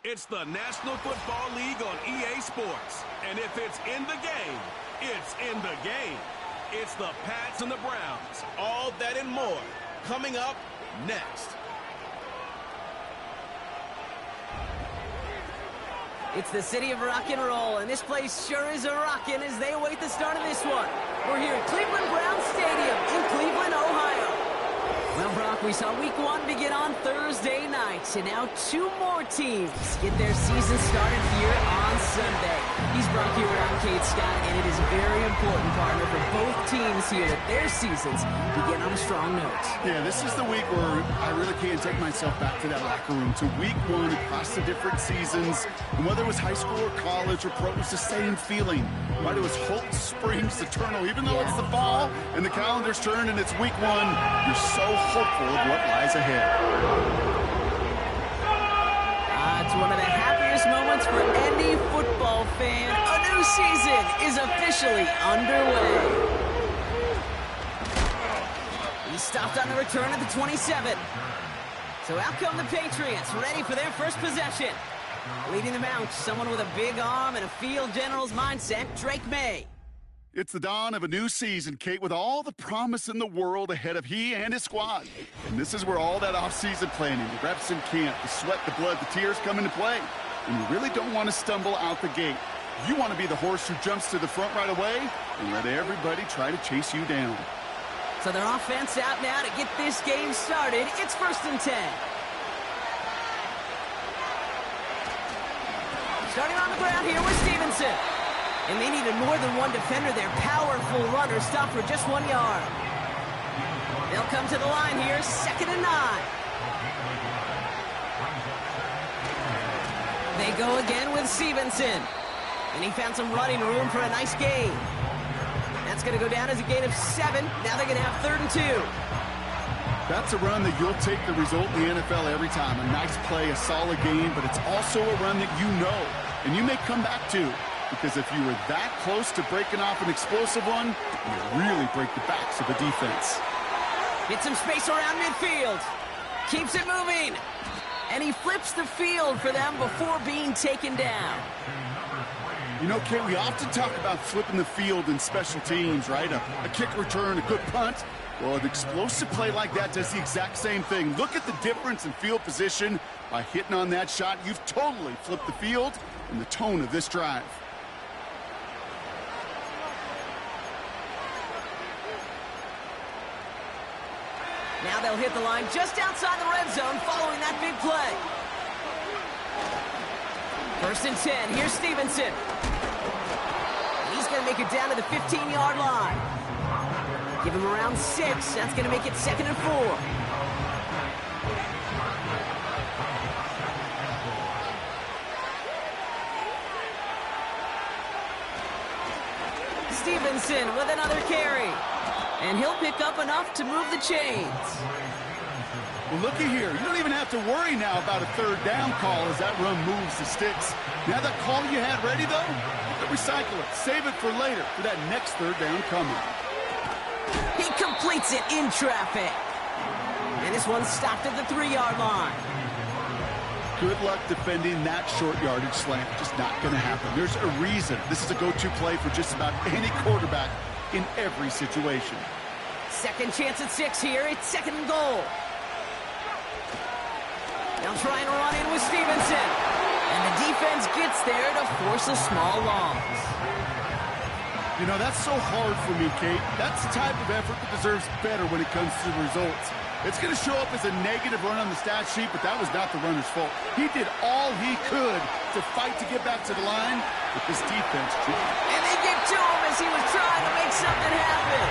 It's the National Football League on EA Sports. And if it's in the game, it's in the game. It's the Pats and the Browns. All that and more coming up next. It's the city of rock and roll, and this place sure is a rockin' as they await the start of this one. We're here at Cleveland Browns Stadium in Cleveland, Ohio. Well, Brock, we saw Week 1 begin on Thursday night, and now two more teams get their season started here on Sunday. He's Brock here with Kate Scott, and it is very important, partner, for both teams here that their seasons begin on a strong note. Yeah, this is the week where I really can't take myself back to that locker room, to Week 1 across the different seasons. And whether it was high school or college or pro, it was the same feeling. Right? It was hope springs eternal. Even though it's the fall and the calendar's turned and it's Week 1, you're so hopeful of what lies ahead. It's one of the happiest moments for any football fan. A new season is officially underway. He stopped on the return at the 27. So out come the Patriots, ready for their first possession. Leading them out, someone with a big arm and a field general's mindset, Drake May. It's the dawn of a new season, Kate, with all the promise in the world ahead of he and his squad. And this is where all that off-season planning, the reps in camp, the sweat, the blood, the tears come into play. And you really don't want to stumble out the gate. You want to be the horse who jumps to the front right away and let everybody try to chase you down. So their offense out now to get this game started. It's 1st and 10. Starting on the ground here with Stevenson. And they needed more than one defender. Their powerful runner stopped for just 1 yard. They'll come to the line here, 2nd and 9. They go again with Stevenson. And he found some running room for a nice gain. That's going to go down as a gain of 7. Now they're going to have 3rd and 2. That's a run that you'll take the result in the NFL every time. A nice play, a solid game, but it's also a run that you know and you may come back to. Because if you were that close to breaking off an explosive one, you really break the backs of the defense. Get some space around midfield. Keeps it moving. And he flips the field for them before being taken down. You know, Kate, we often talk about flipping the field in special teams, right? A kick return, a good punt. Well, an explosive play like that does the exact same thing. Look at the difference in field position. By hitting on that shot, you've totally flipped the field and the tone of this drive. Now they'll hit the line just outside the red zone following that big play. 1st and 10. Here's Stevenson. He's going to make it down to the 15-yard line. Give him around 6. That's going to make it 2nd and 4. Stevenson with another carry. And he'll pick up enough to move the chains. Well, looky here. You don't even have to worry now about a 3rd down call as that run moves the sticks. Now that call you had ready, though, you can recycle it. Save it for later for that next 3rd down coming. He completes it in traffic. And this one's stopped at the 3-yard line. Good luck defending that short yardage slant. Just not going to happen. There's a reason. This is a go-to play for just about any quarterback in every situation. 2nd chance at 6 here. It's 2nd and goal. They'll try and run in with Stevenson. And the defense gets there to force a small loss. You know, that's so hard for me, Kate. That's the type of effort that deserves better when it comes to the results. It's going to show up as a negative run on the stat sheet, but that was not the runner's fault. He did all he could to fight to get back to the line, but this defense tripped. And they get to him as he was trying to make something happen.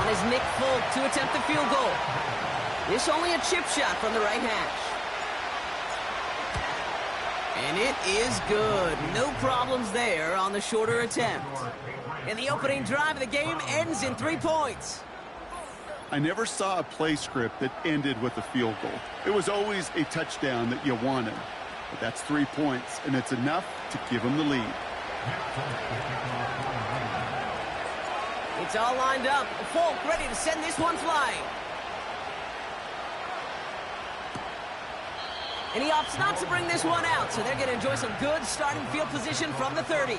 On is Nick Folk to attempt the field goal. This only a chip shot from the right hash. And it is good. No problems there on the shorter attempt. And the opening drive of the game ends in 3 points. I never saw a play script that ended with a field goal. It was always a touchdown that you wanted. But that's 3 points, and it's enough to give them the lead. It's all lined up. Folk ready to send this one flying. And he opts not to bring this one out, so they're going to enjoy some good starting field position from the 30.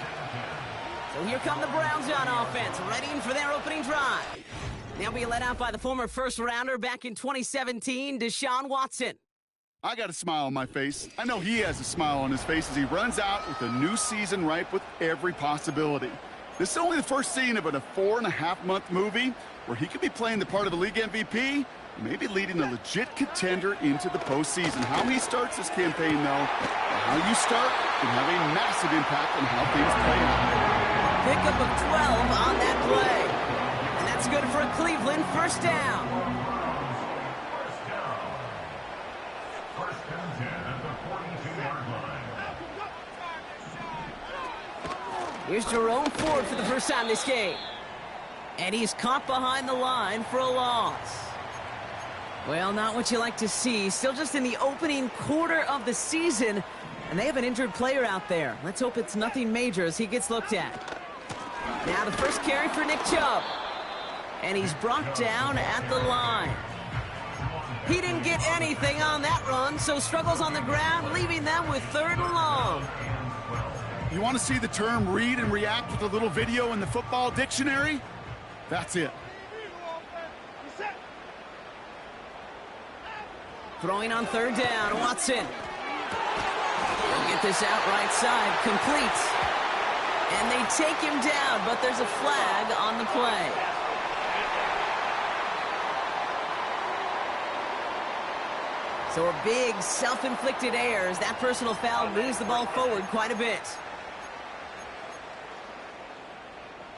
So here come the Browns on offense, ready for their opening drive. They'll be led out by the former first-rounder back in 2017, Deshaun Watson. I got a smile on my face. I know he has a smile on his face as he runs out with a new season ripe with every possibility. This is only the first scene of a 4.5-month movie where he could be playing the part of the league MVP, maybe leading a legit contender into the postseason. How he starts this campaign, though, or how you start, can have a massive impact on how things play out. Pickup of 12 on that play. And that's good for a Cleveland first down. First and 10 at the 42-yard line. Here's Jerome Ford for the first time this game. And he's caught behind the line for a loss. Well, not what you like to see. Still just in the opening quarter of the season. And they have an injured player out there. Let's hope it's nothing major as he gets looked at. Now the first carry for Nick Chubb. And he's brought down at the line. He didn't get anything on that run, so struggles on the ground, leaving them with 3rd and long. You want to see the term read and react with a little video in the football dictionary? That's it. Throwing on 3rd down, Watson. He'll get this out right side, complete. And they take him down, but there's a flag on the play. So a big self-inflicted error as that personal foul moves the ball forward quite a bit.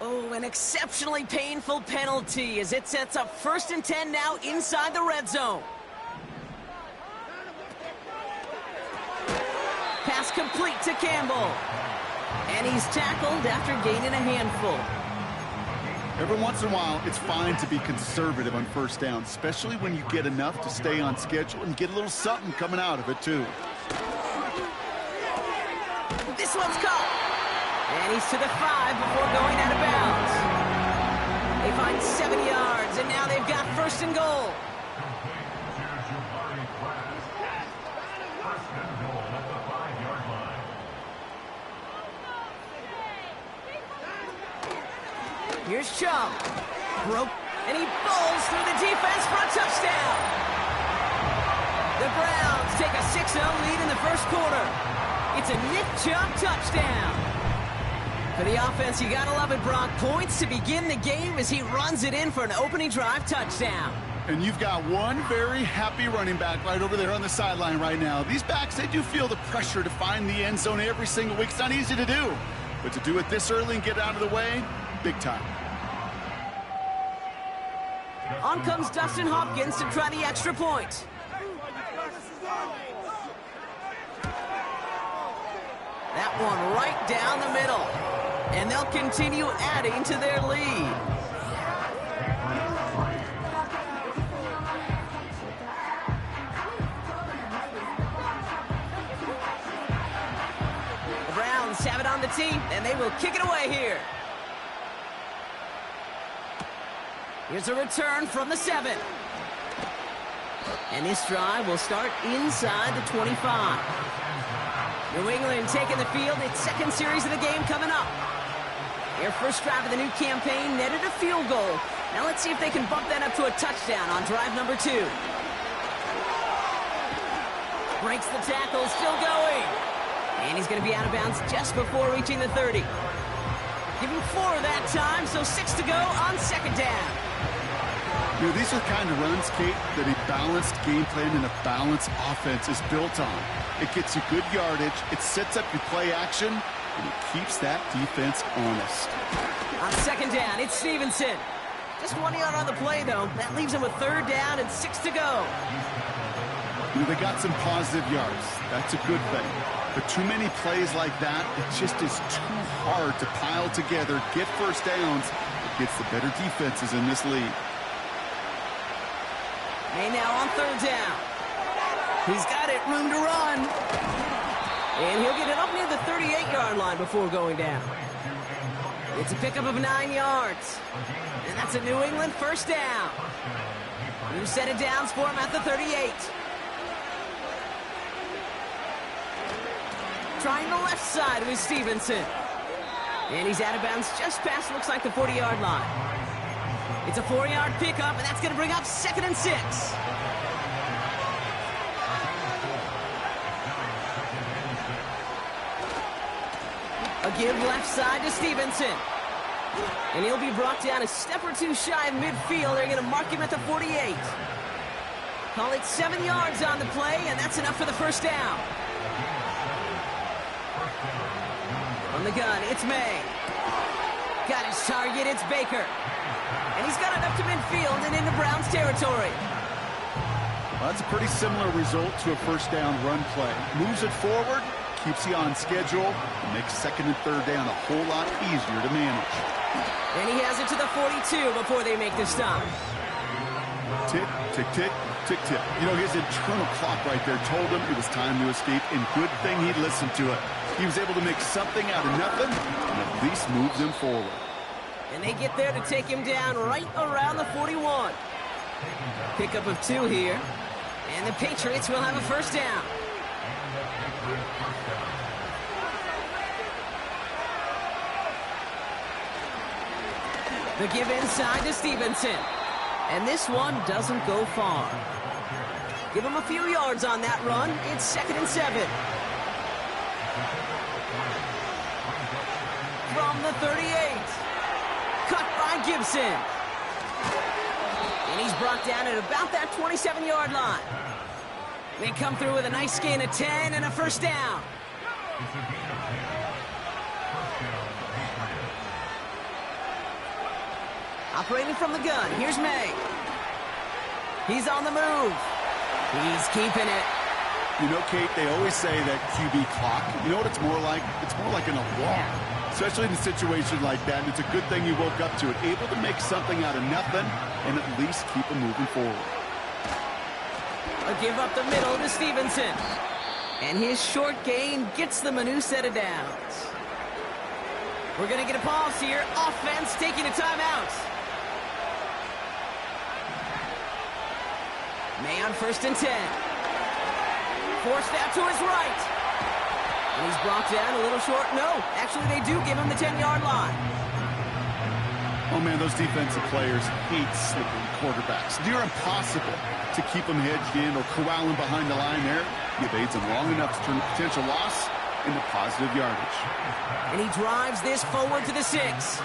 Oh, an exceptionally painful penalty as it sets up 1st and 10 now inside the red zone. Pass complete to Campbell. And he's tackled after gaining a handful. Every once in a while, it's fine to be conservative on first down, especially when you get enough to stay on schedule and get a little something coming out of it, too. This one's caught. And he's to the 5 before going out of bounds. They find 7 yards, and now they've got 1st and goal. Here's Chubb. Broke, and he bowls through the defense for a touchdown. The Browns take a 6-0 lead in the first quarter. It's a Nick Chubb touchdown. For the offense, you gotta love it, Brock. Points to begin the game as he runs it in for an opening drive touchdown. And you've got one very happy running back right over there on the sideline right now. These backs, they do feel the pressure to find the end zone every single week. It's not easy to do. But to do it this early and get out of the way, big time. On comes Dustin Hopkins to try the extra point. That one right down the middle. And they'll continue adding to their lead. The Browns have it on the tee, and they will kick it away here. Here's a return from the 7. And this drive will start inside the 25. New England taking the field. Its second series of the game coming up. Their first drive of the new campaign netted a field goal. Now let's see if they can bump that up to a touchdown on drive number 2. Breaks the tackle, still going. And he's going to be out of bounds just before reaching the 30. Give him 4 that time, so 6 to go on 2nd down. You know, these are the kind of runs, Kate, that a balanced game plan and a balanced offense is built on. It gets you good yardage, it sets up your play action, and it keeps that defense honest. On 2nd down, it's Stevenson. Just 1 yard on the play, though. That leaves him with 3rd down and 6 to go. You know, they got some positive yards. That's a good thing. But too many plays like that, it just is too hard to pile together, get first downs. It gets the better defenses in this league. May now on 3rd down. He's got it, room to run. And he'll get it up near the 38-yard line before going down. It's a pickup of 9 yards. And that's a New England first down. New set of downs for him at the 38. trying the left side with Stevenson. And he's out of bounds just past, looks like, the 40-yard line. It's a 4-yard pickup, and that's going to bring up 2nd and 6. A give left side to Stevenson. And he'll be brought down a step or two shy of midfield. They're going to mark him at the 48. Call it 7 yards on the play, and that's enough for the first down. On the gun, it's May. Got his target, it's Baker. And he's got it up to midfield and into Browns territory. Well, that's a pretty similar result to a first down run play. Moves it forward, keeps you on schedule, and makes 2nd and 3rd down a whole lot easier to manage. And he has it to the 42 before they make the stop. Tick, tick, tick, tick, tick. You know, his internal clock right there told him it was time to escape, and good thing he listened to it. He was able to make something out of nothing and at least move them forward. And they get there to take him down right around the 41. Pickup of 2 here. And the Patriots will have a first down. The give inside to Stevenson. And this one doesn't go far. Give him a few yards on that run. It's 2nd and 7. From the 38. Cut by Gibson. And he's brought down at about that 27-yard line. They come through with a nice gain of 10 and a first down. Operating from the gun, here's May. He's on the move. He's keeping it. You know, Kate, they always say that QB clock, you know what it's more like? It's more like an alarm. Especially in a situation like that, it's a good thing you woke up to it. Able to make something out of nothing and at least keep them moving forward. A give up the middle to Stevenson. And his short gain gets them a new set of downs. We're going to get a pause here. Offense taking a timeout. May on 1st and 10. Forced out to his right. And he's brought down a little short. No, actually they do give him the 10-yard line. Oh, man, those defensive players hate slippery quarterbacks. Near impossible to keep them hedged in or corral them behind the line there. He evades them long enough to turn a potential loss into positive yardage. And he drives this forward to the 6.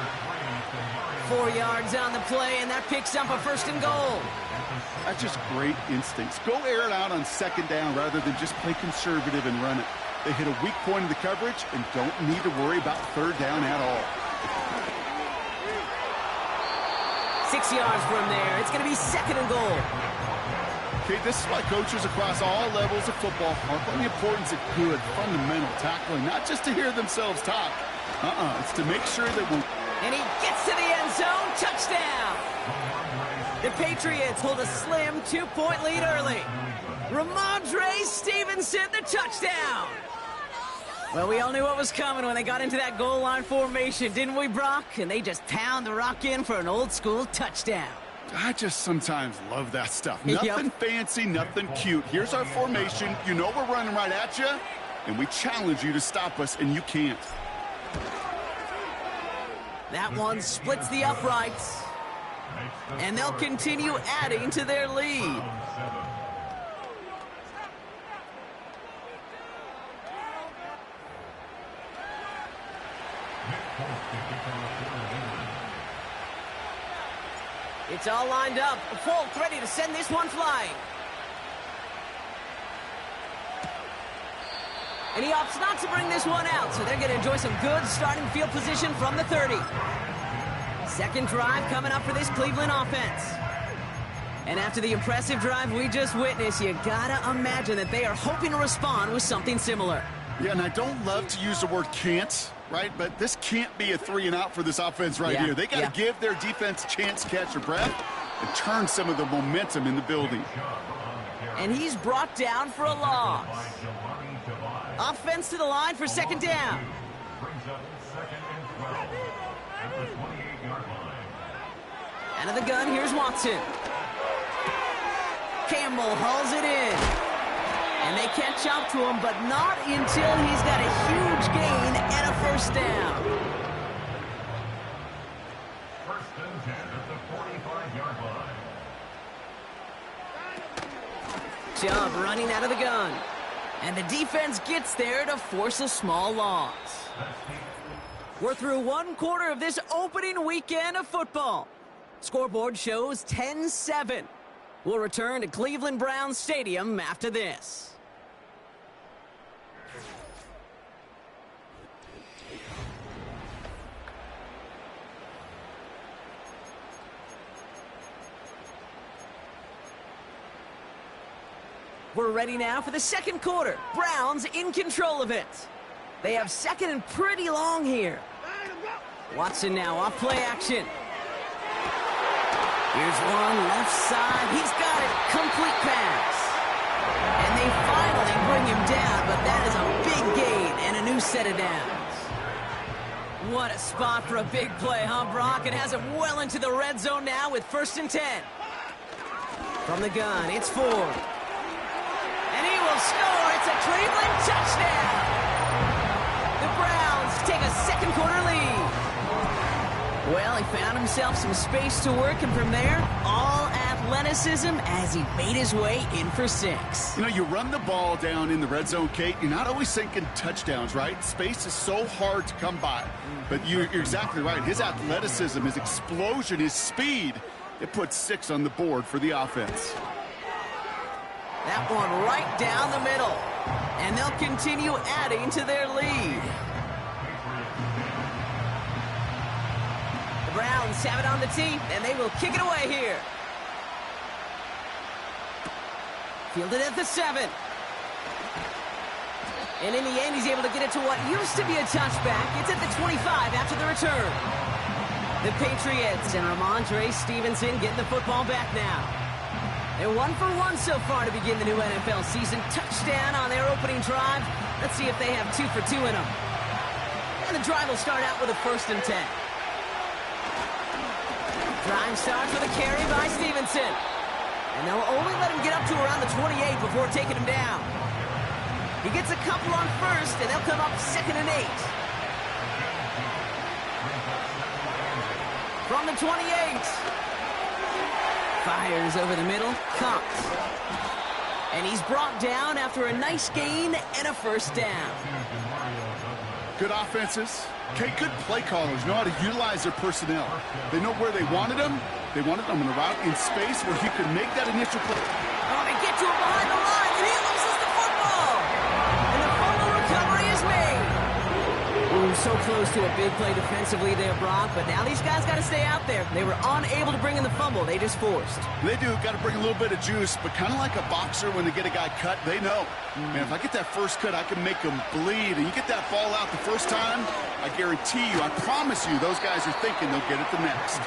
4 yards on the play, and that picks up a 1st and goal. That's just great instincts. Go air it out on 2nd down rather than just play conservative and run it. They hit a weak point in the coverage and don't need to worry about 3rd down at all. 6 yards from there. It's going to be 2nd and goal. Okay, this is why coaches across all levels of football harp on the importance of good, fundamental tackling, not just to hear themselves talk. It's to make sure that when... And he gets to the end zone. Touchdown! The Patriots hold a slim 2-point lead early. Ramondre Stevenson, the touchdown! Well, we all knew what was coming when they got into that goal line formation, didn't we, Brock? And they just pound the rock in for an old-school touchdown. I just sometimes love that stuff. Nothing fancy, nothing cute. Here's our formation. You know we're running right at you, and we challenge you to stop us, and you can't. That one splits the uprights, and they'll continue adding to their lead. It's all lined up. Folk ready to send this one flying. And he opts not to bring this one out, so they're going to enjoy some good starting field position from the 30. Second drive coming up for this Cleveland offense. And after the impressive drive we just witnessed, you gotta imagine that they are hoping to respond with something similar. Yeah, and I don't love to use the word can't, right? But this can't be a 3-and-out for this offense right here. They got to give their defense a chance to catch their breath and turn some of the momentum in the building. And he's brought down for a loss. Offense to the line for 2nd down. Out of the gun, here's Watson. Campbell hauls it in. And they catch up to him, but not until he's got a huge gain and a first down. First and 10 at the 45-yard line. Chubb running out of the gun. And the defense gets there to force a small loss. We're through one quarter of this opening weekend of football. Scoreboard shows 10-7. We'll return to Cleveland Browns Stadium after this. We're ready now for the second quarter. Browns in control of it. They have second and pretty long here. Watson now off play action. Here's one left side. He's got it. Complete pass. And they finally bring him down, but that is a big gain and a new set of downs. What a spot for a big play, huh, Brock? It has him well into the red zone now with 1st and 10. From the gun, it's Ford. And he will score. It's a Cleveland touchdown. The Browns take a second quarter lead. Well, he found himself some space to work, and from there, all athleticism as he made his way in for 6. You know, you run the ball down in the red zone, Kate, you're not always thinking touchdowns, right? Space is so hard to come by. But you're exactly right. His athleticism, his explosion, his speed, it puts 6 on the board for the offense. That one right down the middle. And they'll continue adding to their lead. The Browns have it on the tee, and they will kick it away here. Fielded at the 7. And in the end, he's able to get it to what used to be a touchback. It's at the 25 after the return. The Patriots and Ramondre Stevenson getting the football back now. They're 1 for 1 so far to begin the new NFL season. Touchdown on their opening drive. Let's see if they have 2 for 2 in them. And the drive will start out with a 1st and 10. Drive starts with a carry by Stevenson. And they'll only let him get up to around the 28 before taking him down. He gets a couple on 1st, and they'll come up 2nd and 8. From the 28. Fires over the middle, caught. And he's brought down after a nice gain and a 1st down. Good offenses. Okay, good play callers know how to utilize their personnel. They know where they wanted them. They wanted them in a route in space where he could make that initial play. Oh, they get to him behind the line, and he loses the football. And the fumble recovery is made. Ooh, so close to a big play defensively there, Brock, but now these guys got to stay out there. They were unable to bring in the fumble. They just forced. They do. Got to bring a little bit of juice, but kind of like a boxer when they get a guy cut, they know. Man, if I get that first cut, I can make him bleed. And you get that ball out the first time, I guarantee you, I promise you, those guys are thinking they'll get it the next.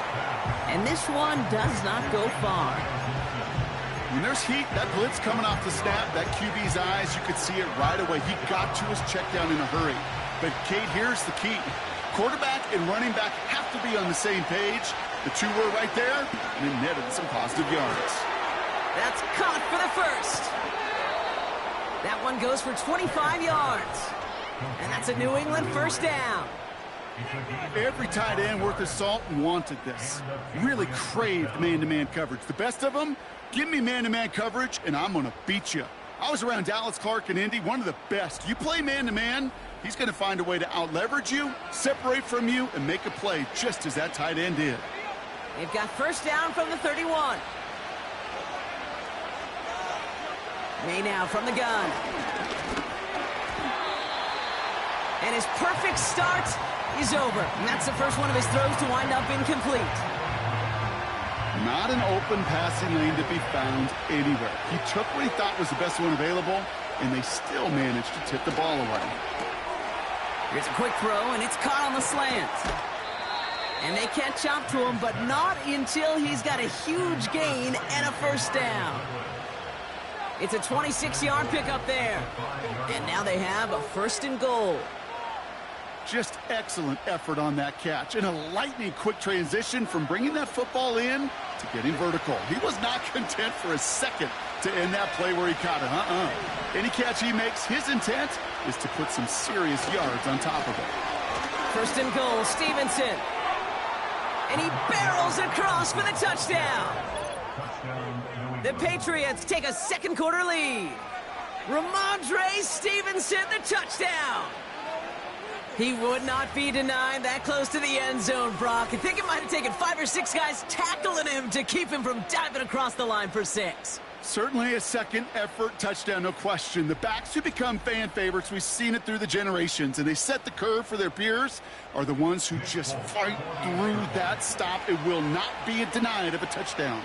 And this one does not go far. When there's heat, that blitz coming off the snap, that QB's eyes, you could see it right away. He got to his check down in a hurry. But, Kate, here's the key. Quarterback and running back have to be on the same page. The two were right there, and it netted some positive yards. That's caught for the 1st. That one goes for 25 yards. And that's a New England 1st down. Every tight end worth his salt wanted this. Really craved man-to-man coverage. The best of them, give me man-to-man coverage, and I'm going to beat you. I was around Dallas Clark and Indy, one of the best. You play man-to-man, he's going to find a way to out-leverage you, separate from you, and make a play just as that tight end did. They've got 1st down from the 31. May now from the gun. And his perfect start is over. And that's the first one of his throws to wind up incomplete. Not an open passing lane to be found anywhere. He took what he thought was the best one available, and they still managed to tip the ball away. Here's a quick throw, and it's caught on the slant. And they catch up to him, but not until he's got a huge gain and a 1st down. It's a 26-yard pickup there. And now they have a 1st and goal. Just excellent effort on that catch. And a lightning quick transition from bringing that football in to getting vertical. He was not content for a second to end that play where he caught it. Any catch he makes, his intent is to put some serious yards on top of it. First and goal, Stevenson. And he barrels across for the touchdown. The Patriots take a second quarter lead. Ramondre Stevenson, the touchdown. He would not be denied that close to the end zone, Brock. I think it might have taken 5 or 6 guys tackling him to keep him from diving across the line for 6. Certainly a second effort touchdown, no question. The backs who become fan favorites, we've seen it through the generations, and they set the curve for their peers, are the ones who just fight through that stop. It will not be denied of a touchdown.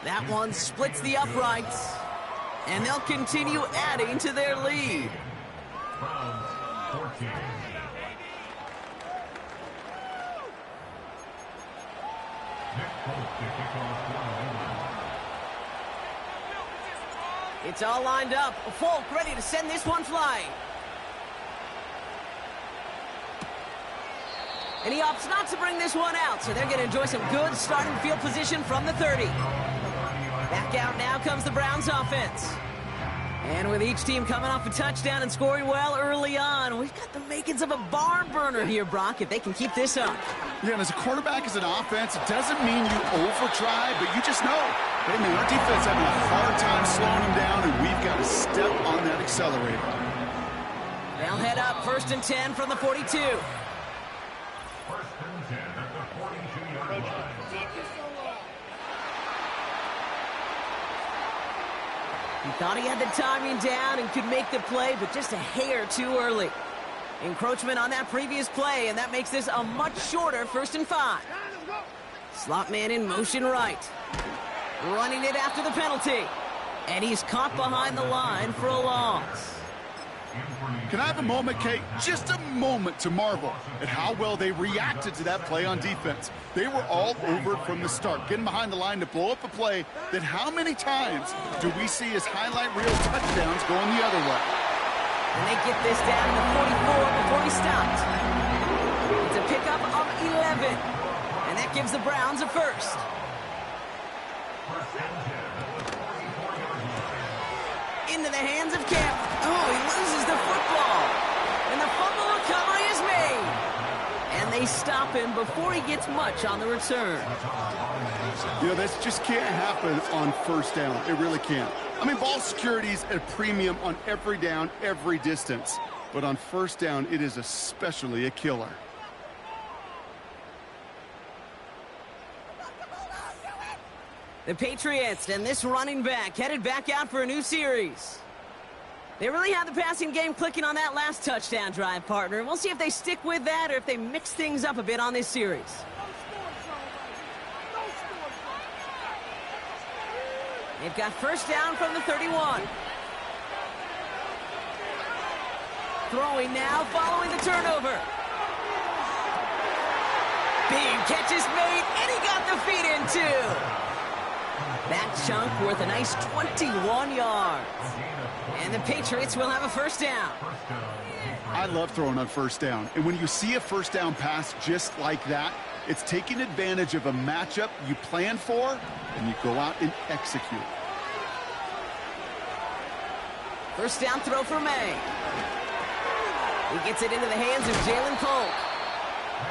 That one splits the uprights, and they'll continue adding to their lead. Browns 14. Nick Folk to kick off one. It's all lined up. Folk ready to send this one flying. And he opts not to bring this one out, so they're going to enjoy some good starting field position from the 30. Back out now comes the Browns offense. And with each team coming off a touchdown and scoring well early on, we've got the makings of a barn burner here, Brock, if they can keep this up. Yeah, and as a quarterback, as an offense, it doesn't mean you over-try, but you just know, hey, man, our defense having a hard time slowing them down, and we've got to step on that accelerator. They'll head up 1st and 10 from the 42. 1st and 10 at the 42-yard line. He thought he had the timing down and could make the play, but just a hair too early. Encroachment on that previous play, and that makes this a much shorter 1st and 5. Slot man in motion right. Running it after the penalty. And he's caught behind the line for a loss. Can I have a moment, Kate? Just a moment to marvel at how well they reacted to that play on defense. They were all over it from the start, getting behind the line to blow up a play that how many times do we see as highlight reel touchdowns going the other way? And they get this down to 44 before he stopped. It's a pickup of 11. And that gives the Browns a first. Into the hands of Camp. Oh, he loses the football. And the fumble recovery is made. And they stop him before he gets much on the return. You know, this just can't happen on 1st down. It really can't. I mean, ball security is at a premium on every down, every distance. But on 1st down, it is especially a killer. The Patriots and this running back headed back out for a new series. They really had the passing game clicking on that last touchdown drive, partner. We'll see if they stick with that or if they mix things up a bit on this series. They've got 1st down from the 31. Throwing now following the turnover. Big catch is made, and he got the feet in too. That chunk worth a nice 21 yards. And the Patriots will have a 1st down. I love throwing on 1st down. And when you see a 1st down pass just like that, it's taking advantage of a matchup you plan for, and you go out and execute. 1st down throw for May. He gets it into the hands of Jalen Polk.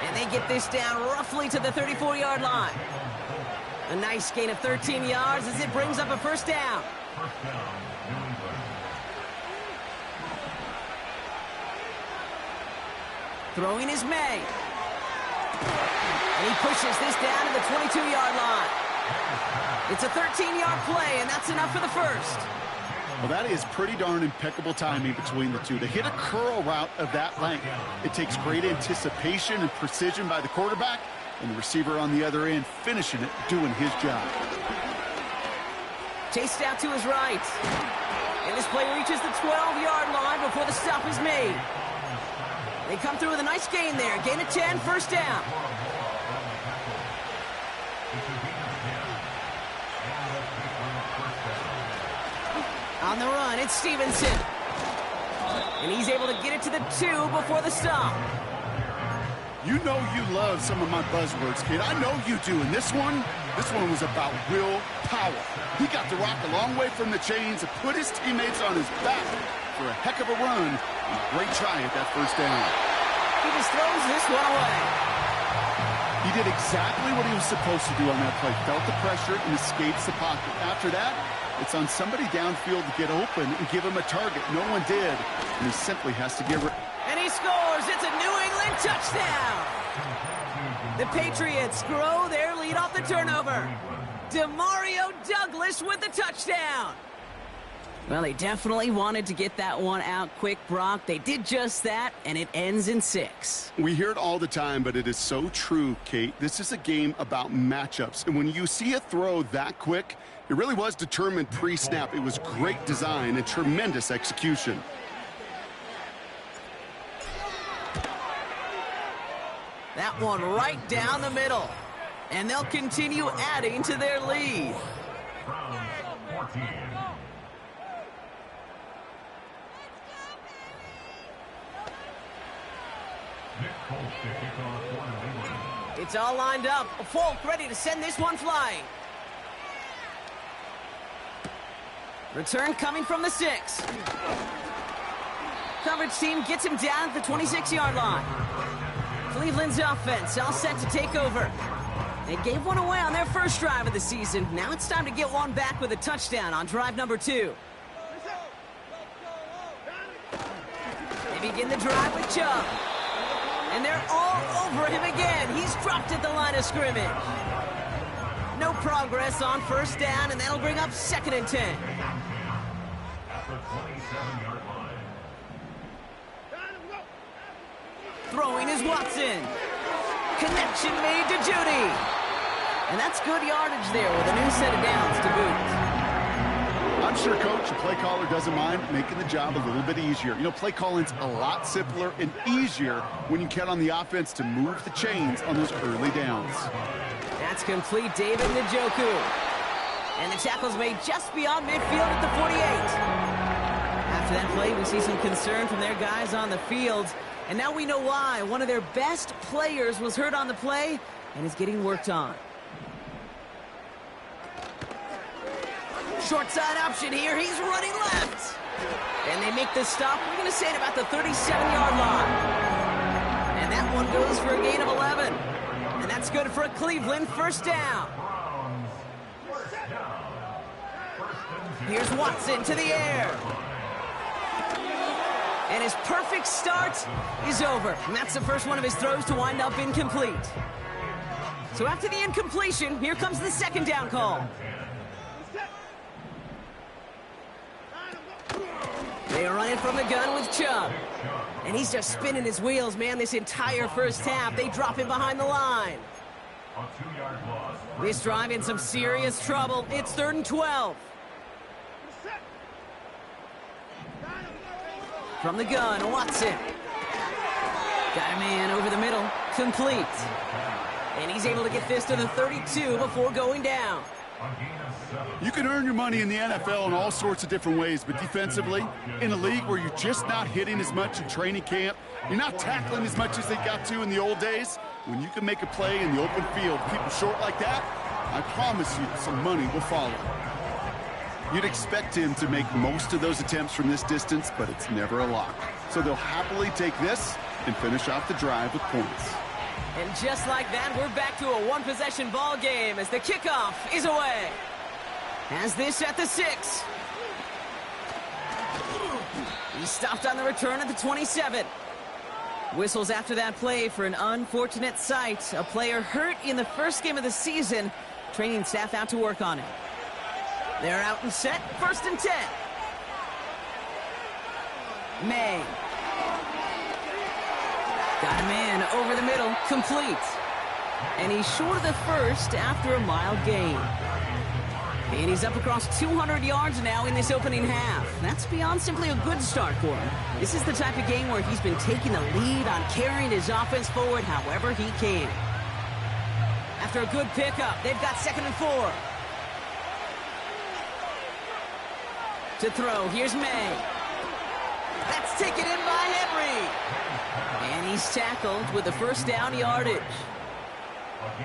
And they get this down roughly to the 34-yard line. A nice gain of 13 yards as it brings up a 1st down. Throwing is May. And he pushes this down to the 22-yard line. It's a 13-yard play, and that's enough for the 1st. Well, that is pretty darn impeccable timing between the two. To hit a curl route of that length, it takes great anticipation and precision by the quarterback, and the receiver on the other end finishing it, doing his job. Chased out to his right. And this play reaches the 12-yard line before the stop is made. They come through with a nice gain there. Gain of 10, 1st down. On the run, it's Stevenson. And he's able to get it to the 2 before the stop. You know you love some of my buzzwords, kid. I know you do. And this one was about real power. He got the rock a long way from the chains and put his teammates on his back for a heck of a run. And a great try at that first down. He just throws this one away. He did exactly what he was supposed to do on that play. Felt the pressure and escapes the pocket. After that, it's on somebody downfield to get open and give him a target. No one did. And he simply has to give her. And he scores. It's a New England touchdown. The Patriots grow their lead off the turnover. Demario Douglas with the touchdown. Well, they definitely wanted to get that one out quick, Brock. They did just that, and it ends in 6. We hear it all the time, but it is so true, Kate. This is a game about matchups. And when you see a throw that quick, it really was determined pre-snap. It was great design and tremendous execution. That one right down the middle. And they'll continue adding to their lead. Browns 14. Nick Folk to kick off for New England. It's all lined up. Folk ready to send this one flying. Return coming from the 6. Coverage team gets him down at the 26-yard line. Cleveland's offense all set to take over. They gave one away on their first drive of the season. Now it's time to get one back with a touchdown on drive number 2. They begin the drive with Chubb. And they're all over him again. He's dropped at the line of scrimmage. No progress on first down, and that'll bring up 2nd and 10. At the 27-yard line. Throwing is Watson. Connection made to Judy. And that's good yardage there with a new set of downs to boot. I'm sure, Coach, the play caller doesn't mind making the job a little bit easier. You know, play calling's a lot simpler and easier when you count on the offense to move the chains on those early downs. That's complete, David Njoku. And the tackle's made just beyond midfield at the 48. After that play, we see some concern from their guys on the field. And now we know why. One of their best players was hurt on the play and is getting worked on. Short side option here. He's running left. And they make the stop. We're going to say it about the 37-yard line. And that one goes for a gain of 11. And that's good for a Cleveland first down. Here's Watson to the air. And his perfect start is over. And that's the first one of his throws to wind up incomplete. So after the incompletion, here comes the 2nd down call. They are running from the gun with Chubb. And he's just spinning his wheels, man, this entire first half. They drop him behind the line. This drive in some serious trouble. It's 3rd and 12. From the gun, Watson. Got a man over the middle. Complete. And he's able to get this to the 32 before going down. You can earn your money in the NFL in all sorts of different ways, but defensively, in a league where you're just not hitting as much in training camp, you're not tackling as much as they got to in the old days, when you can make a play in the open field, people short like that, I promise you some money will follow. You'd expect him to make most of those attempts from this distance, but it's never a lock. So they'll happily take this and finish off the drive with points. And just like that, we're back to a one-possession ball game as the kickoff is away. Has this at the 6. He stopped on the return at the 27. Whistles after that play for an unfortunate sight. A player hurt in the first game of the season. Training staff out to work on it. They're out and set. 1st and 10. May. Got a man over the middle. Complete. And he's short of the first after a mild gain. And he's up across 200 yards now in this opening half. That's beyond simply a good start for him. This is the type of game where he's been taking the lead on carrying his offense forward however he can. After a good pickup, they've got 2nd and 4. To throw, here's May. That's taken in by Henry. And he's tackled with the first down yardage.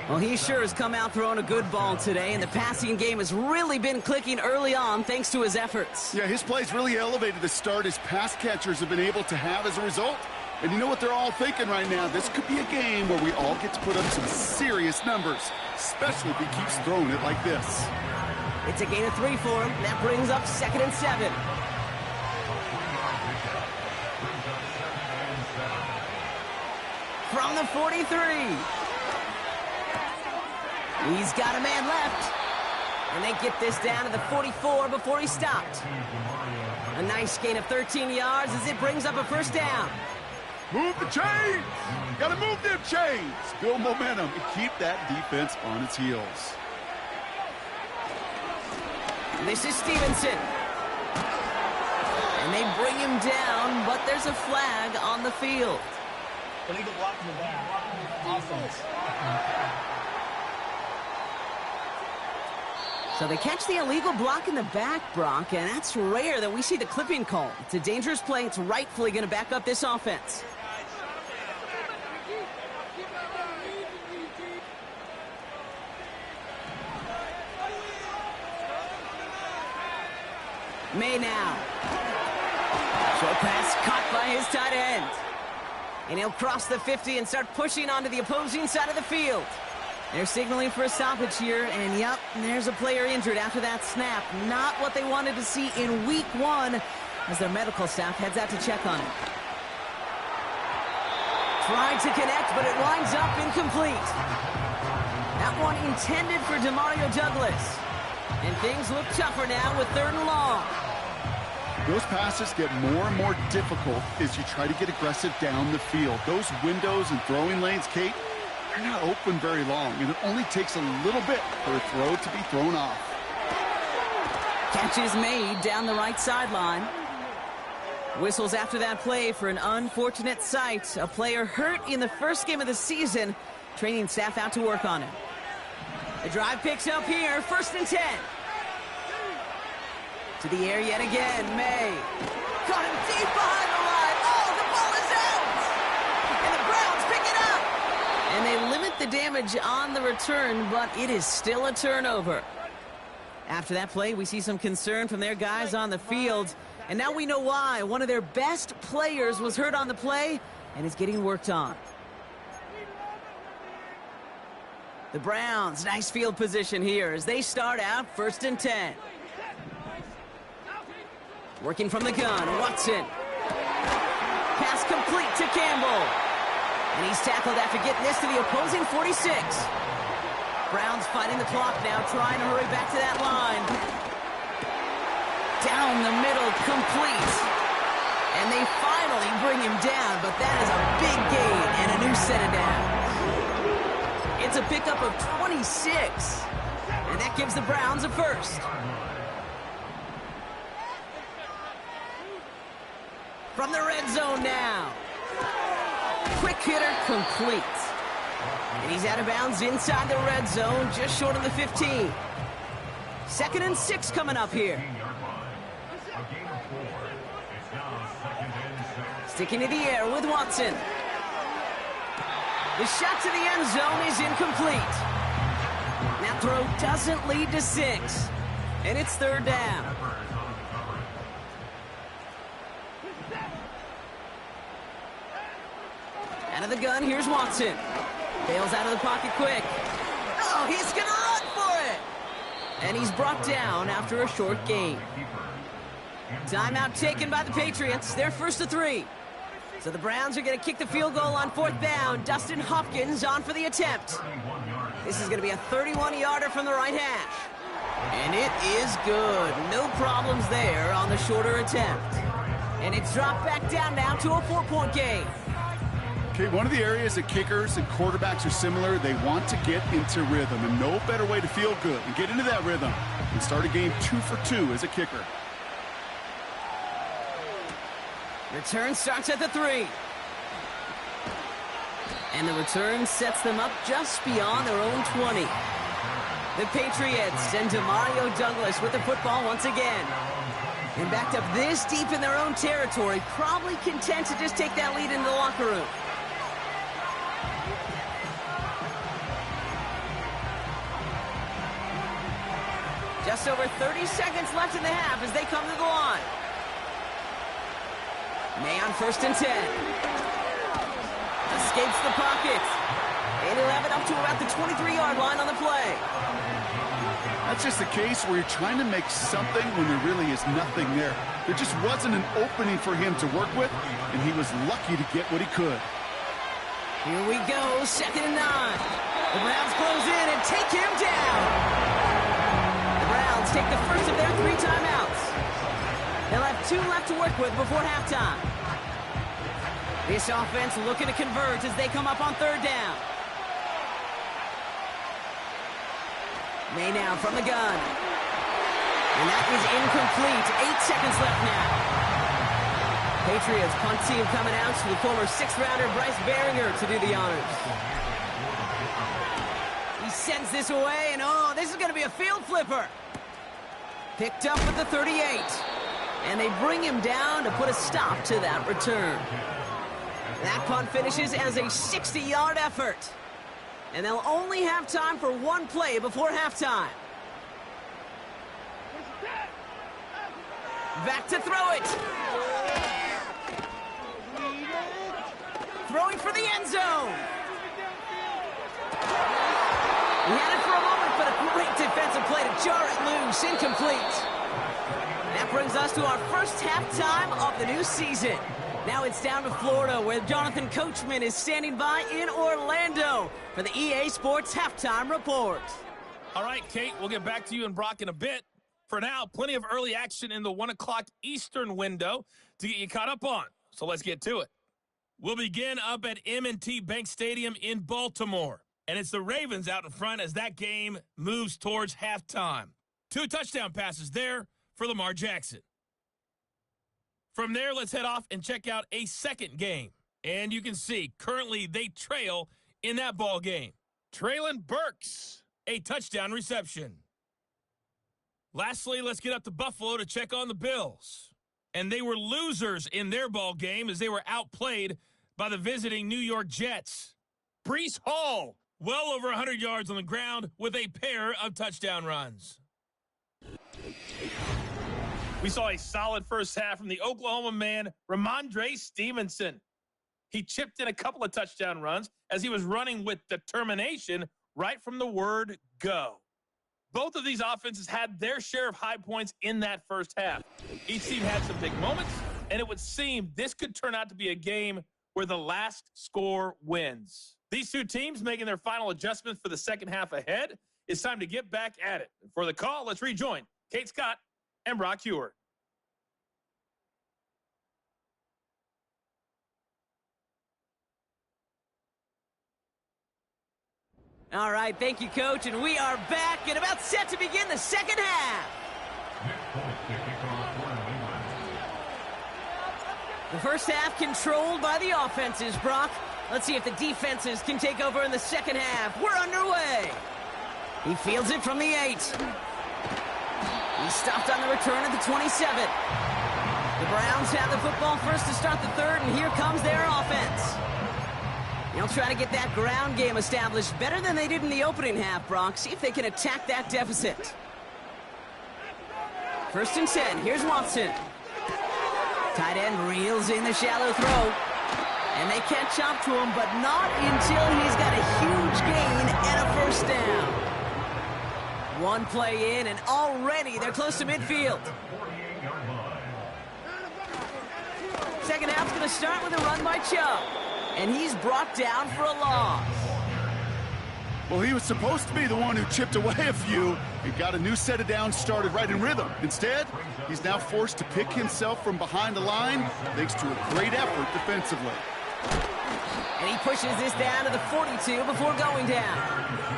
Well, he sure has come out throwing a good ball today, and the passing game has really been clicking early on thanks to his efforts. Yeah, his plays really elevated the start his pass catchers have been able to have as a result. And you know what they're all thinking right now? This could be a game where we all get to put up some serious numbers, especially if he keeps throwing it like this. It's a gain of 3 for him. That brings up 2nd and 7. From the 43. He's got a man left. And they get this down to the 44 before he stopped. A nice gain of 13 yards as it brings up a first down. Move the chains! Gotta move them chains! Build momentum and keep that defense on its heels. This is Stevenson. And they bring him down, but there's a flag on the field. Illegal block in the back. Offense. So they catch the illegal block in the back, Brock, and that's rare that we see the clipping call. It's a dangerous play. It's rightfully going to back up this offense. May now. Short pass caught by his tight end. And he'll cross the 50 and start pushing onto the opposing side of the field. They're signaling for a stoppage here, and yep, there's a player injured after that snap. Not what they wanted to see in week 1 as their medical staff heads out to check on him. Tried to connect, but it winds up incomplete. That one intended for Demario Douglas. And things look tougher now with 3rd and long. Those passes get more and more difficult as you try to get aggressive down the field. Those windows and throwing lanes, Kate, they're not open very long, and it only takes a little bit for a throw to be thrown off. Catch is made down the right sideline. Whistles after that play for an unfortunate sight. A player hurt in the first game of the season. Training staff out to work on him. The drive picks up here, 1st and 10. To the air yet again, May. Caught him deep behind the line. Oh, the ball is out! And the Browns pick it up! And they limit the damage on the return, but it is still a turnover. After that play, we see some concern from their guys on the field. And now we know why. One of their best players was hurt on the play and is getting worked on. The Browns, nice field position here as they start out 1st and 10. Working from the gun, Watson. Pass complete to Campbell. And he's tackled after getting this to the opposing 46. Browns fighting the clock now, trying to hurry back to that line. Down the middle, complete. And they finally bring him down, but that is a big gain and a new set of downs. It's a pickup of 26. And that gives the Browns a first. From the red zone now. Quick hitter complete. And he's out of bounds inside the red zone, just short of the 15. 2nd and 6 coming up here. Sticking to the air with Watson. The shot to the end zone is incomplete. That throw doesn't lead to 6. And it's 3rd down. Out of the gun, here's Watson. Bails out of the pocket quick. Oh, he's going to run for it. And he's brought down after a short gain. Timeout taken by the Patriots. They're 1st and 3. So the Browns are going to kick the field goal on 4th down. Dustin Hopkins on for the attempt. This is going to be a 31-yarder from the right hash. And it is good. No problems there on the shorter attempt. And it's dropped back down now to a 4-point game. Okay, one of the areas that kickers and quarterbacks are similar, they want to get into rhythm, and no better way to feel good and get into that rhythm than start a game 2 for 2 as a kicker. Return starts at the 3. And the return sets them up just beyond their own 20. The Patriots and Demario Douglas with the football once again. And backed up this deep in their own territory, probably content to just take that lead into the locker room. Just over 30 seconds left in the half as they come to the line. May on 1st and 10. Escapes the pocket. And he'll have it up to about the 23-yard line on the play. That's just a case where you're trying to make something when there really is nothing there. There just wasn't an opening for him to work with, and he was lucky to get what he could. Here we go, 2nd and 9. The Browns close in and take him down. The Browns take the first of their 3 timeouts. They'll have 2 left to work with before halftime. This offense looking to convert as they come up on 3rd down. May now from the gun. And that is incomplete. 8 seconds left now. Patriots punt team coming out to the former 6th-rounder Bryce Baringer to do the honors. He sends this away, and oh, this is going to be a field flipper. Picked up at the 38. And they bring him down to put a stop to that return. That punt finishes as a 60-yard effort. And they'll only have time for 1 play before halftime. Back to throw it. Throwing for the end zone. He had it for a moment, but a great defensive play to jar it loose. Incomplete. That brings us to our first halftime of the new season. Now it's down to Florida, where Jonathan Coachman is standing by in Orlando for the EA Sports Halftime Report. All right, Kate, we'll get back to you and Brock in a bit. For now, plenty of early action in the 1 o'clock Eastern window to get you caught up on. So let's get to it. We'll begin up at M&T Bank Stadium in Baltimore. And it's the Ravens out in front as that game moves towards halftime. 2 touchdown passes there for Lamar Jackson. From there, let's head off and check out a second game. And you can see, currently they trail in that ball game. Traylon Burks, a touchdown reception. Lastly, let's get up to Buffalo to check on the Bills. And they were losers in their ball game as they were outplayed by the visiting New York Jets. Breece Hall, well over 100 yards on the ground with a pair of touchdown runs. We saw a solid first half from the Oklahoma man, Ramondre Stevenson. He chipped in a couple of touchdown runs as he was running with determination right from the word go. Both of these offenses had their share of high points in that first half. Each team had some big moments, and it would seem this could turn out to be a game where the last score wins. These 2 teams making their final adjustments for the second half ahead. It's time to get back at it. For the call, let's rejoin Kate Scott and Brock Huard. All right, thank you, Coach, and we are back and about set to begin the second half. The first half controlled by the offenses, Brock. Let's see if the defenses can take over in the second half. We're underway. He fields it from the 8. He stopped on the return at the 27. The Browns have the football first to start the third, and here comes their offense. They'll try to get that ground game established better than they did in the opening half, Brock. See if they can attack that deficit. 1st and 10. Here's Watson. Tight end reels in the shallow throw. And they catch up to him, but not until he's got a huge gain and a first down. 1 play in, and already they're close to midfield. Second half's going to start with a run by Chubb. And he's brought down for a loss. Well, he was supposed to be the one who chipped away a few and got a new set of downs started right in rhythm. Instead, he's now forced to pick himself from behind the line thanks to a great effort defensively. And he pushes this down to the 42 before going down.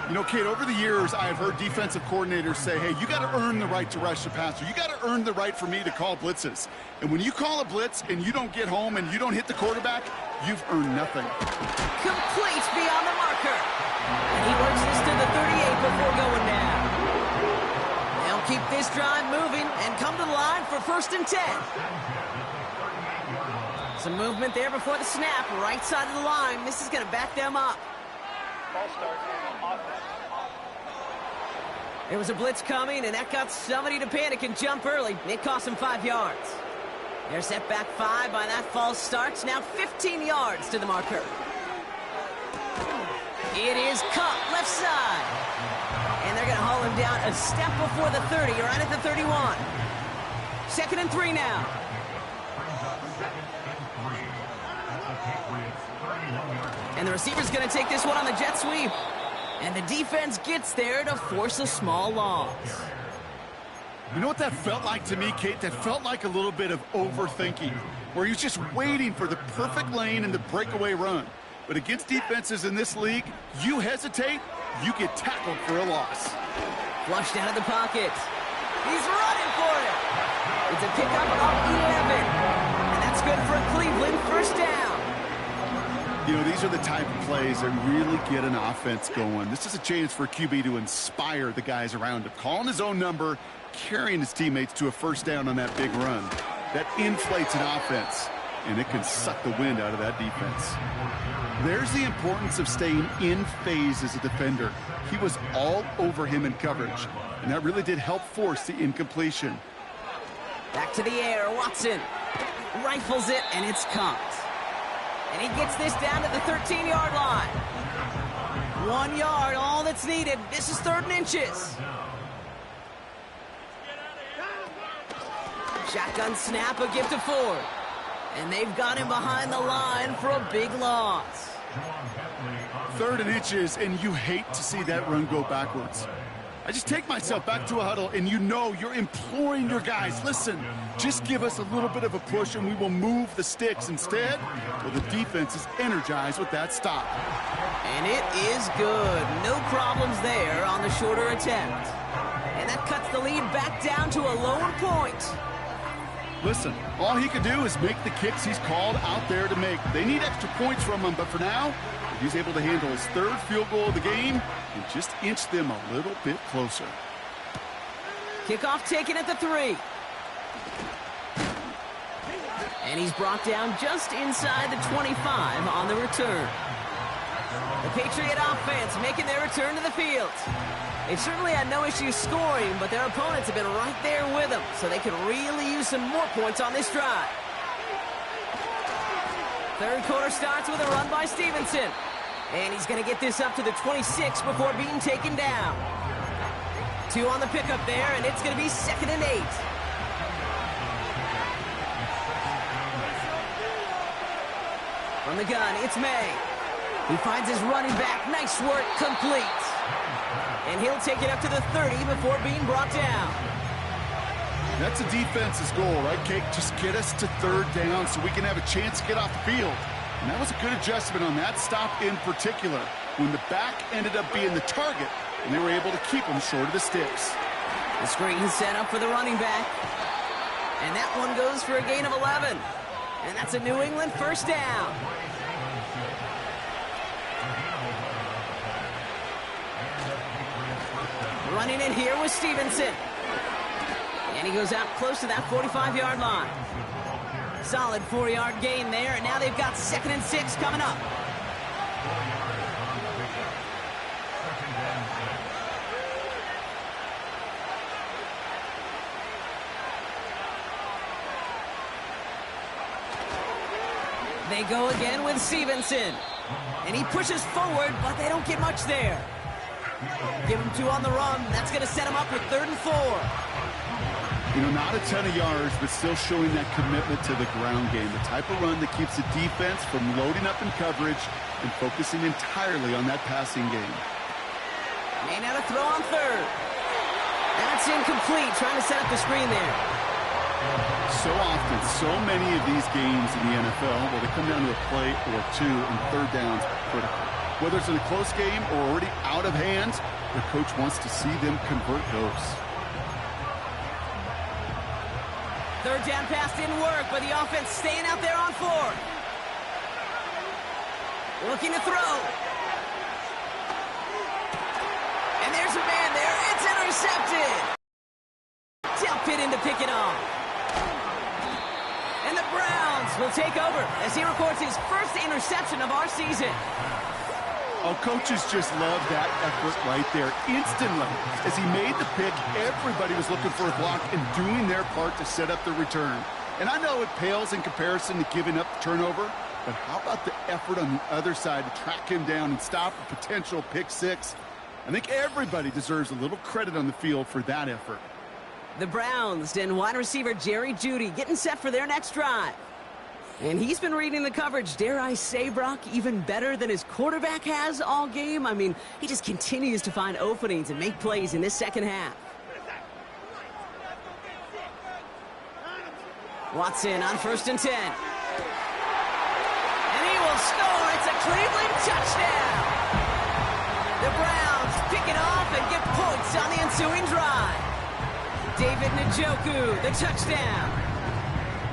You know, Kate, over the years, I have heard defensive coordinators say, hey, you got to earn the right to rush the passer. You got to earn the right for me to call blitzes. And when you call a blitz and you don't get home and you don't hit the quarterback, you've earned nothing. Complete beyond the marker. And he works this to the 38 before going down. They'll keep this drive moving and come to the line for 1st and 10. Some movement there before the snap, right side of the line. This is going to back them up. There was a blitz coming, and that got somebody to panic and jump early. It cost them 5 yards. They're set back 5 by that false start. Now 15 yards to the marker. It is Cup, left side. And they're going to haul him down a step before the 30, right at the 31. 2nd and 3 now. And the receiver's going to take this one on the jet sweep. And the defense gets there to force a small loss. You know what that felt like to me, Kate? That felt like a little bit of overthinking, where he was just waiting for the perfect lane and the breakaway run. But against defenses in this league, you hesitate, you get tackled for a loss. Flushed out of the pocket. He's running for it. It's a pickup of 11. And that's good for Cleveland. 1st down. You know, these are the type of plays that really get an offense going. This is a chance for a QB to inspire the guys around him. Calling his own number, carrying his teammates to a 1st down on that big run. That inflates an offense, and it can suck the wind out of that defense. There's the importance of staying in phase as a defender. He was all over him in coverage, and that really did help force the incompletion. Back to the air, Watson rifles it, and it's caught. And he gets this down to the 13-yard line. 1 yard, all that's needed. This is 3rd and inches. Shotgun snap, a give to Ford. And they've got him behind the line for a big loss. 3rd and inches, and you hate to see that run go backwards. I just take myself back to a huddle, and you know you're imploring your guys, listen, just give us a little bit of a push, and we will move the sticks. Instead, well, the defense is energized with that stop. And it is good. No problems there on the shorter attempt. And that cuts the lead back down to a lone point. Listen, all he could do is make the kicks he's called out there to make. They need extra points from him, but for now, if he's able to handle his 3rd field goal of the game and just inch them a little bit closer. Kickoff taken at the 3. And he's brought down just inside the 25 on the return. The Patriot offense making their return to the field. They've certainly had no issues scoring, but their opponents have been right there with them, so they could really use some more points on this drive. 3rd quarter starts with a run by Stevenson. And he's going to get this up to the 26 before being taken down. 2 on the pickup there, and it's going to be 2nd and 8. From the gun, it's May. He finds his running back. Nice work, complete. And he'll take it up to the 30 before being brought down. That's a defense's goal, right, Kate? Just get us to 3rd down so we can have a chance to get off the field. And that was a good adjustment on that stop in particular, when the back ended up being the target, and they were able to keep him short of the sticks. The screen set up for the running back. And that one goes for a gain of 11. And that's a New England 1st down. Running in here with Stevenson. And he goes out close to that 45-yard line. Solid 4-yard gain there, and now they've got 2nd and 6 coming up. They go again with Stevenson. And he pushes forward, but they don't get much there. Give him 2 on the run. That's going to set him up with 3rd and 4. You know, not a ton of yards, but still showing that commitment to the ground game. The type of run that keeps the defense from loading up in coverage and focusing entirely on that passing game. May now to throw on 3rd. That's incomplete, trying to set up the screen there. So often, so many of these games in the NFL, where they come down to a play or 2 and 3rd downs are critical. Whether it's in a close game or already out of hand, the coach wants to see them convert those. 3rd down pass didn't work, but the offense staying out there on 4th. Looking to throw. And there's a man there. It's intercepted. Delpit in to pick it off. will take over as he records his first interception of our season. Oh, coaches just love that effort right there. Instantly, as he made the pick, everybody was looking for a block and doing their part to set up the return. And I know it pales in comparison to giving up the turnover, but how about the effort on the other side to track him down and stop a potential pick six? I think everybody deserves a little credit on the field for that effort. The Browns and wide receiver Jerry Jeudy getting set for their next drive. And he's been reading the coverage, dare I say, Brock, even better than his quarterback has all game. I mean, he just continues to find openings and make plays in this second half. Watson on 1st and 10. And he will score. It's a Cleveland touchdown. The Browns pick it off and get points on the ensuing drive. David Njoku, the touchdown.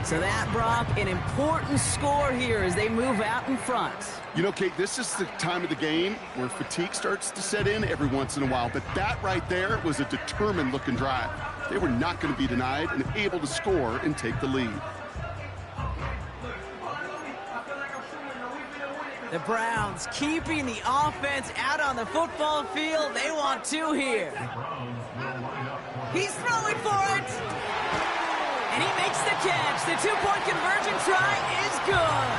So that, Brock, an important score here as they move out in front. You know, Kate, this is the time of the game where fatigue starts to set in every once in a while. But that right there was a determined-looking drive. They were not going to be denied and able to score and take the lead. The Browns keeping the offense out on the football field. They want two here. He's throwing for it. And he makes the catch. The two-point conversion try is good.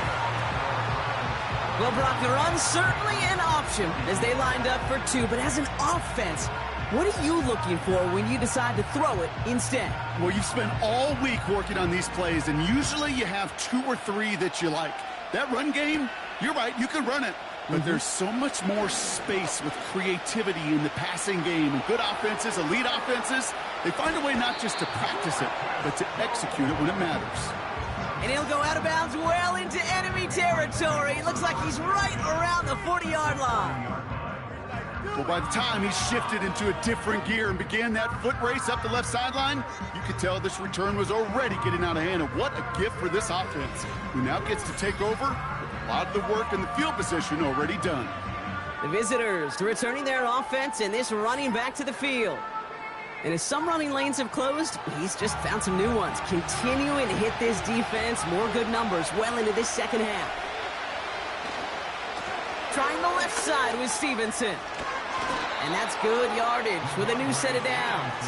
Well, Brock, the run's certainly an option as they lined up for two. But as an offense, what are you looking for when you decide to throw it instead? Well, you've spent all week working on these plays, and usually you have 2 or 3 that you like. That run game, you're right, you can run it. But there's so much more space with creativity in the passing game. And good offenses, elite offenses, they find a way not just to practice it, but to execute it when it matters. And he'll go out of bounds well into enemy territory. It looks like he's right around the 40-yard line. Well, by the time he shifted into a different gear and began that foot race up the left sideline, you could tell this return was already getting out of hand. And what a gift for this offense, who now gets to take over with a lot of the work and the field position already done. The visitors returning their offense and this running back to the field. And as some running lanes have closed, he's just found some new ones. Continuing to hit this defense, more good numbers well into this second half. Trying the left side with Stevenson. And that's good yardage with a new set of downs.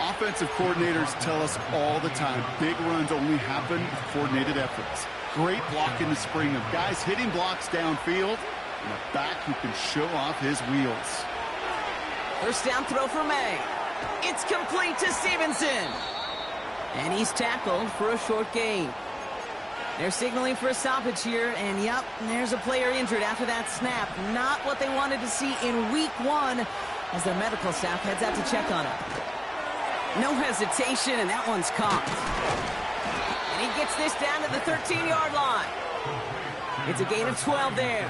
Offensive coordinators tell us all the time, big runs only happen with coordinated efforts. Great block in the spring of guys hitting blocks downfield, and a back who can show off his wheels. First down throw for May. It's complete to Stevenson. And he's tackled for a short gain. They're signaling for a stoppage here, and yep, there's a player injured after that snap. Not what they wanted to see in week 1 as their medical staff heads out to check on him. No hesitation, and that one's caught. And he gets this down to the 13-yard line. It's a gain of 12 there.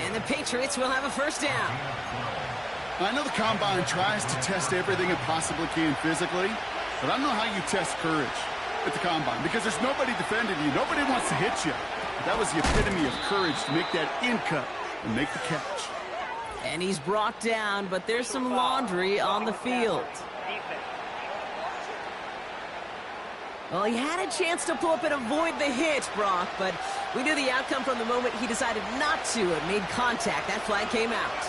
And the Patriots will have a first down. I know the Combine tries to test everything it possibly can physically, but I don't know how you test courage at the Combine, because there's nobody defending you. Nobody wants to hit you. That was the epitome of courage to make that in cut and make the catch. And he's brought down, but there's some laundry on the field. Well, he had a chance to pull up and avoid the hit, Brock, but we knew the outcome from the moment he decided not to and made contact. That flag came out.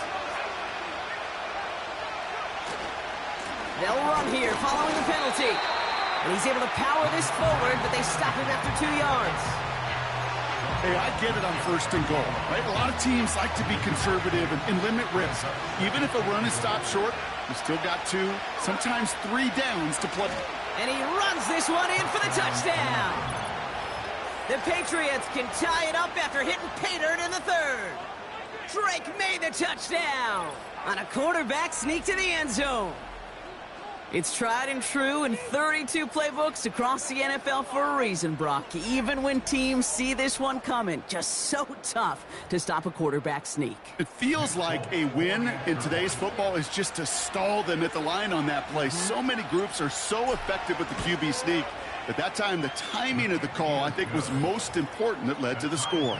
They'll run here following the penalty. And he's able to power this forward, but they stop him after 2 yards. Hey, I get it on 1st and goal, right? A lot of teams like to be conservative and limit risk. Even if a run is stopped short, you still got 2, sometimes 3 downs to play. And he runs this one in for the touchdown. The Patriots can tie it up after hitting Paydirt in the 3rd. Drake made the touchdown on a quarterback sneak to the end zone. It's tried and true in 32 playbooks across the NFL for a reason, Brock. Even when teams see this one coming, just so tough to stop a quarterback sneak. It feels like a win in today's football is just to stall them at the line on that play. So many groups are so effective with the QB sneak. But that time, the timing of the call, I think, was most important that led to the score.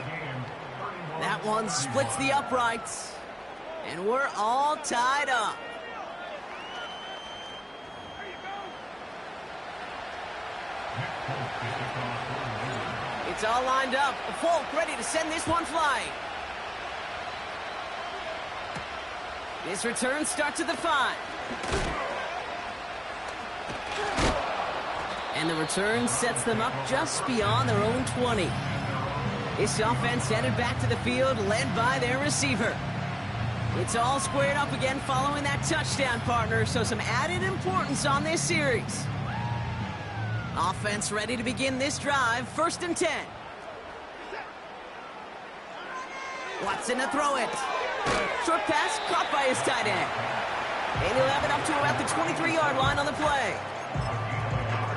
That one splits the uprights. And we're all tied up. It's all lined up. Folk ready to send this one flying. This return starts at the 5. And the return sets them up just beyond their own 20. This offense headed back to the field, led by their receiver. It's all squared up again following that touchdown, partner, so some added importance on this series. Offense ready to begin this drive, 1st and 10. Watson to throw it. Short pass caught by his tight end. And he'll have it up to about the 23-yard line on the play.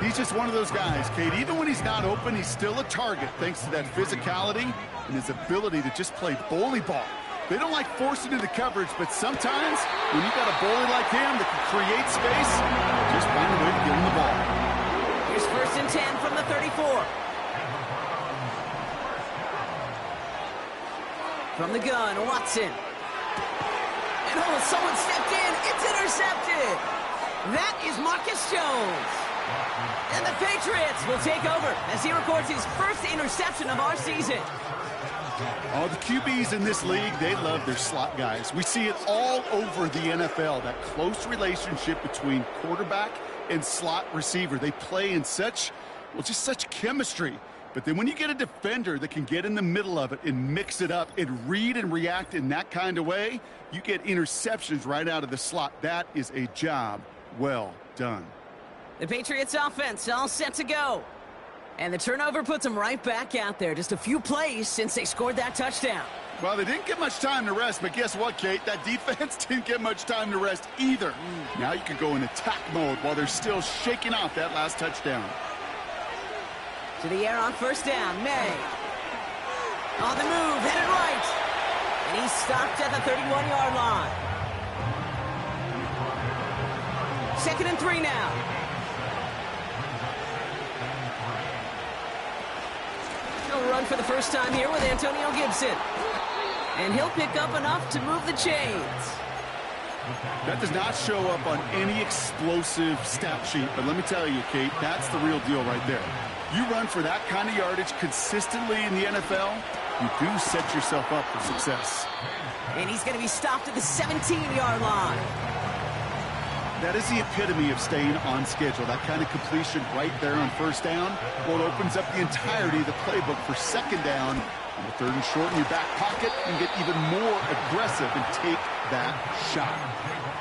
He's just one of those guys, Kate. Even when he's not open, he's still a target thanks to that physicality and his ability to just play bully ball. They don't like forcing into coverage, but sometimes when you got a bully like him that can create space, just find a way to get him the ball. Here's 1st and 10 from the 34. From the gun, Watson. And someone stepped in. It's intercepted. That is Marcus Jones. And the Patriots will take over as he records his first interception of our season. Oh, the QBs in this league, they love their slot guys. We see it all over the NFL, that close relationship between quarterback and slot receiver. They play in such, well, just such chemistry. But then when you get a defender that can get in the middle of it and mix it up and read and react in that kind of way, you get interceptions right out of the slot. That is a job well done. The Patriots offense all set to go. And the turnover puts them right back out there. Just a few plays since they scored that touchdown. Well, they didn't get much time to rest, but guess what, Kate? That defense didn't get much time to rest either. Now you can go in attack mode while they're still shaking off that last touchdown. To the air on 1st down, May. On the move, headed right. And he's stopped at the 31-yard line. 2nd and 3 now. He'll run for the first time here with Antonio Gibson. And he'll pick up enough to move the chains. That does not show up on any explosive stat sheet, but let me tell you, Kate, that's the real deal right there. You run for that kind of yardage consistently in the NFL, you do set yourself up for success. And he's going to be stopped at the 17-yard line. That is the epitome of staying on schedule. That kind of completion right there on 1st down. Well, it opens up the entirety of the playbook for 2nd down. On the 3rd and short in your back pocket, you can get even more aggressive and take that shot.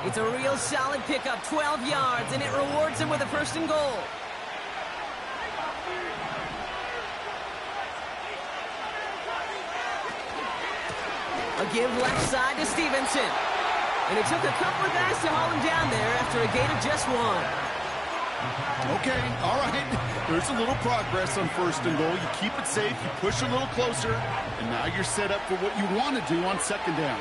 It's a real solid pickup, 12 yards, and it rewards him with a 1st and goal. A give left side to Stevenson. And it took a couple of guys to haul him down there after a gain of just 1. Okay, all right. There's a little progress on 1st and goal. You keep it safe, you push a little closer, and now you're set up for what you want to do on 2nd down.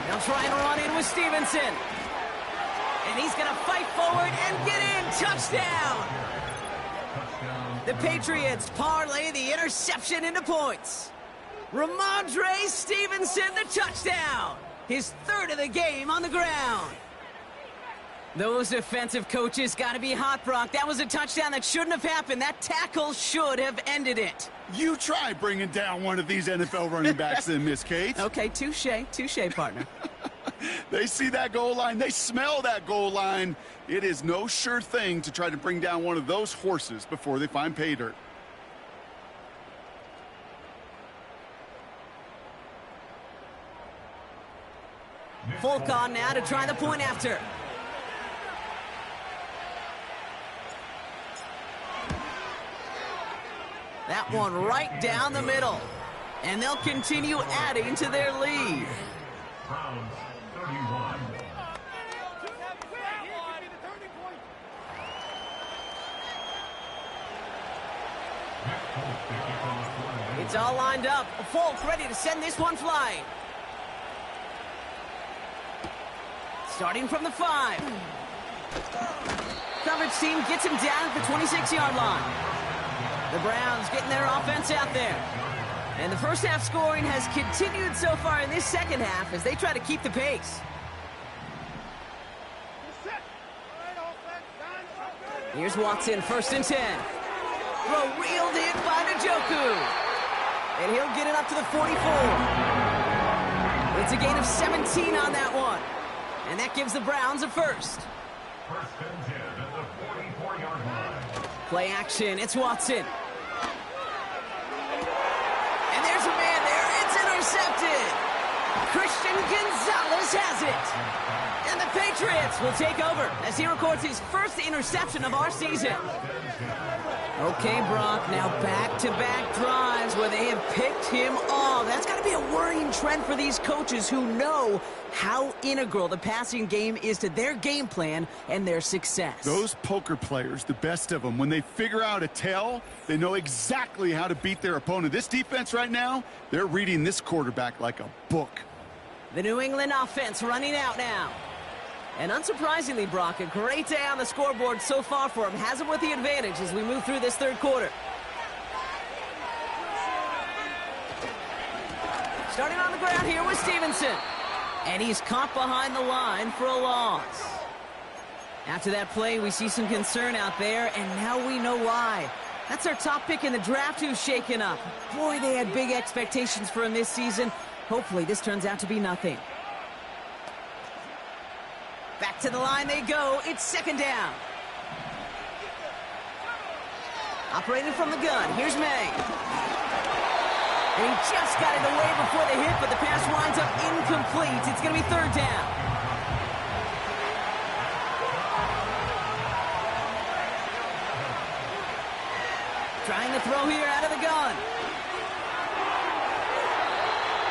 They'll try and run in with Stevenson. And he's going to fight forward and get in. Touchdown! The Patriots parlay the interception into points. Ramondre Stevenson, the touchdown. His 3rd of the game on the ground. Those defensive coaches got to be hot, Brock. That was a touchdown that shouldn't have happened. That tackle should have ended it. You try bringing down one of these NFL running backs then, Miss Kate. Okay, touche, partner. They see that goal line. They smell that goal line. It is no sure thing to try to bring down one of those horses before they find pay dirt. Folk on now to try the point after. That one right down the middle. And they'll continue adding to their lead. Browns 31. It's all lined up. Folk ready to send this one flying. Starting from the 5. Coverage team gets him down at the 26-yard line. The Browns getting their offense out there. And the first half scoring has continued so far in this second half as they try to keep the pace. Here's Watson, 1st and 10. Throw reeled in by Njoku. And he'll get it up to the 44. It's a gain of 17 on that one. And that gives the Browns a first. 1st and 10 at the 44-yard line. Play action, it's Watson. And there's a man there, it's intercepted. Christian Gonzalez has it. And the Patriots will take over as he records his first interception of our season. Okay, Brock, now back-to-back drives where they have picked him off. That's got to be a worrying trend for these coaches who know how integral the passing game is to their game plan and their success. Those poker players, the best of them, when they figure out a tell, they know exactly how to beat their opponent. This defense right now, they're reading this quarterback like a book. The New England offense running out now. And unsurprisingly, Brock, a great day on the scoreboard so far for him. Has him with the advantage as we move through this third quarter. Starting on the ground here with Stevenson. And he's caught behind the line for a loss. After that play, we see some concern out there, and now we know why. That's our top pick in the draft who's shaken up. Boy, they had big expectations for him this season. Hopefully this turns out to be nothing. Back to the line they go. It's 2nd down. Operating from the gun. Here's May. And he just got it away before the hit, but the pass winds up incomplete. It's going to be 3rd down. Trying to throw here out of the gun.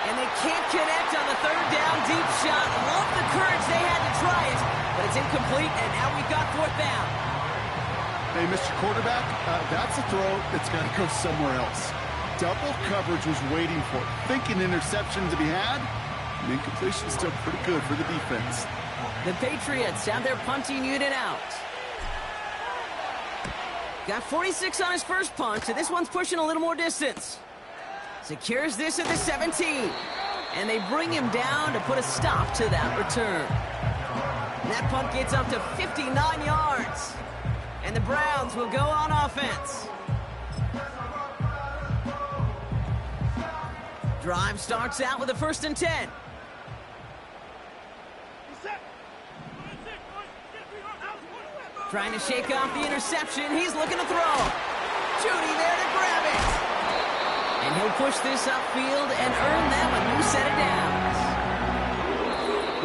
And they can't connect on the 3rd down deep shot. Love the courage they had to try it, but it's incomplete, and now we've got 4th down. Hey, Mr. Quarterback, that's a throw that's got to go somewhere else. Double coverage was waiting for it. Thinking interception to be had, and incompletion still pretty good for the defense. The Patriots have their punting unit out. Got 46 on his first punch, and this one's pushing a little more distance. Secures this at the 17. And they bring him down to put a stop to that return. And that punt gets up to 59 yards. And the Browns will go on offense. Drive starts out with a 1st and 10. Trying to shake off the interception. He's looking to throw. Judy there to grab it. And he'll push this upfield and earn them a new set of downs.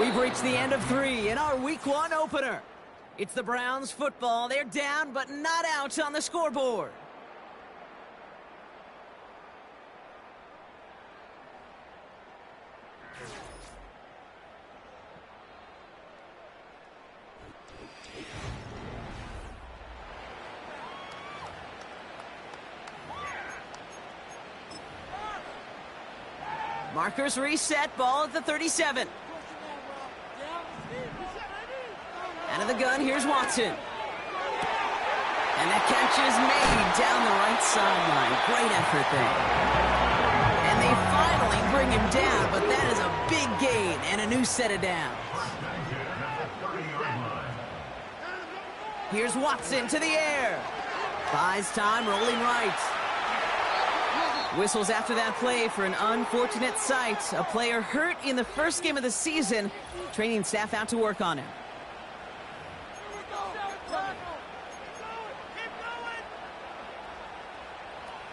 We've reached the end of 3 in our Week 1 opener. It's the Browns football. They're down but not out on the scoreboard. Markers reset, ball at the 37. Out of the gun, here's Watson. And that catch is made down the right sideline. Great effort there. And they finally bring him down, but that is a big gain and a new set of downs. Here's Watson to the air. Buys time, rolling right. Whistles after that play for an unfortunate sight. A player hurt in the first game of the season. Training staff out to work on him.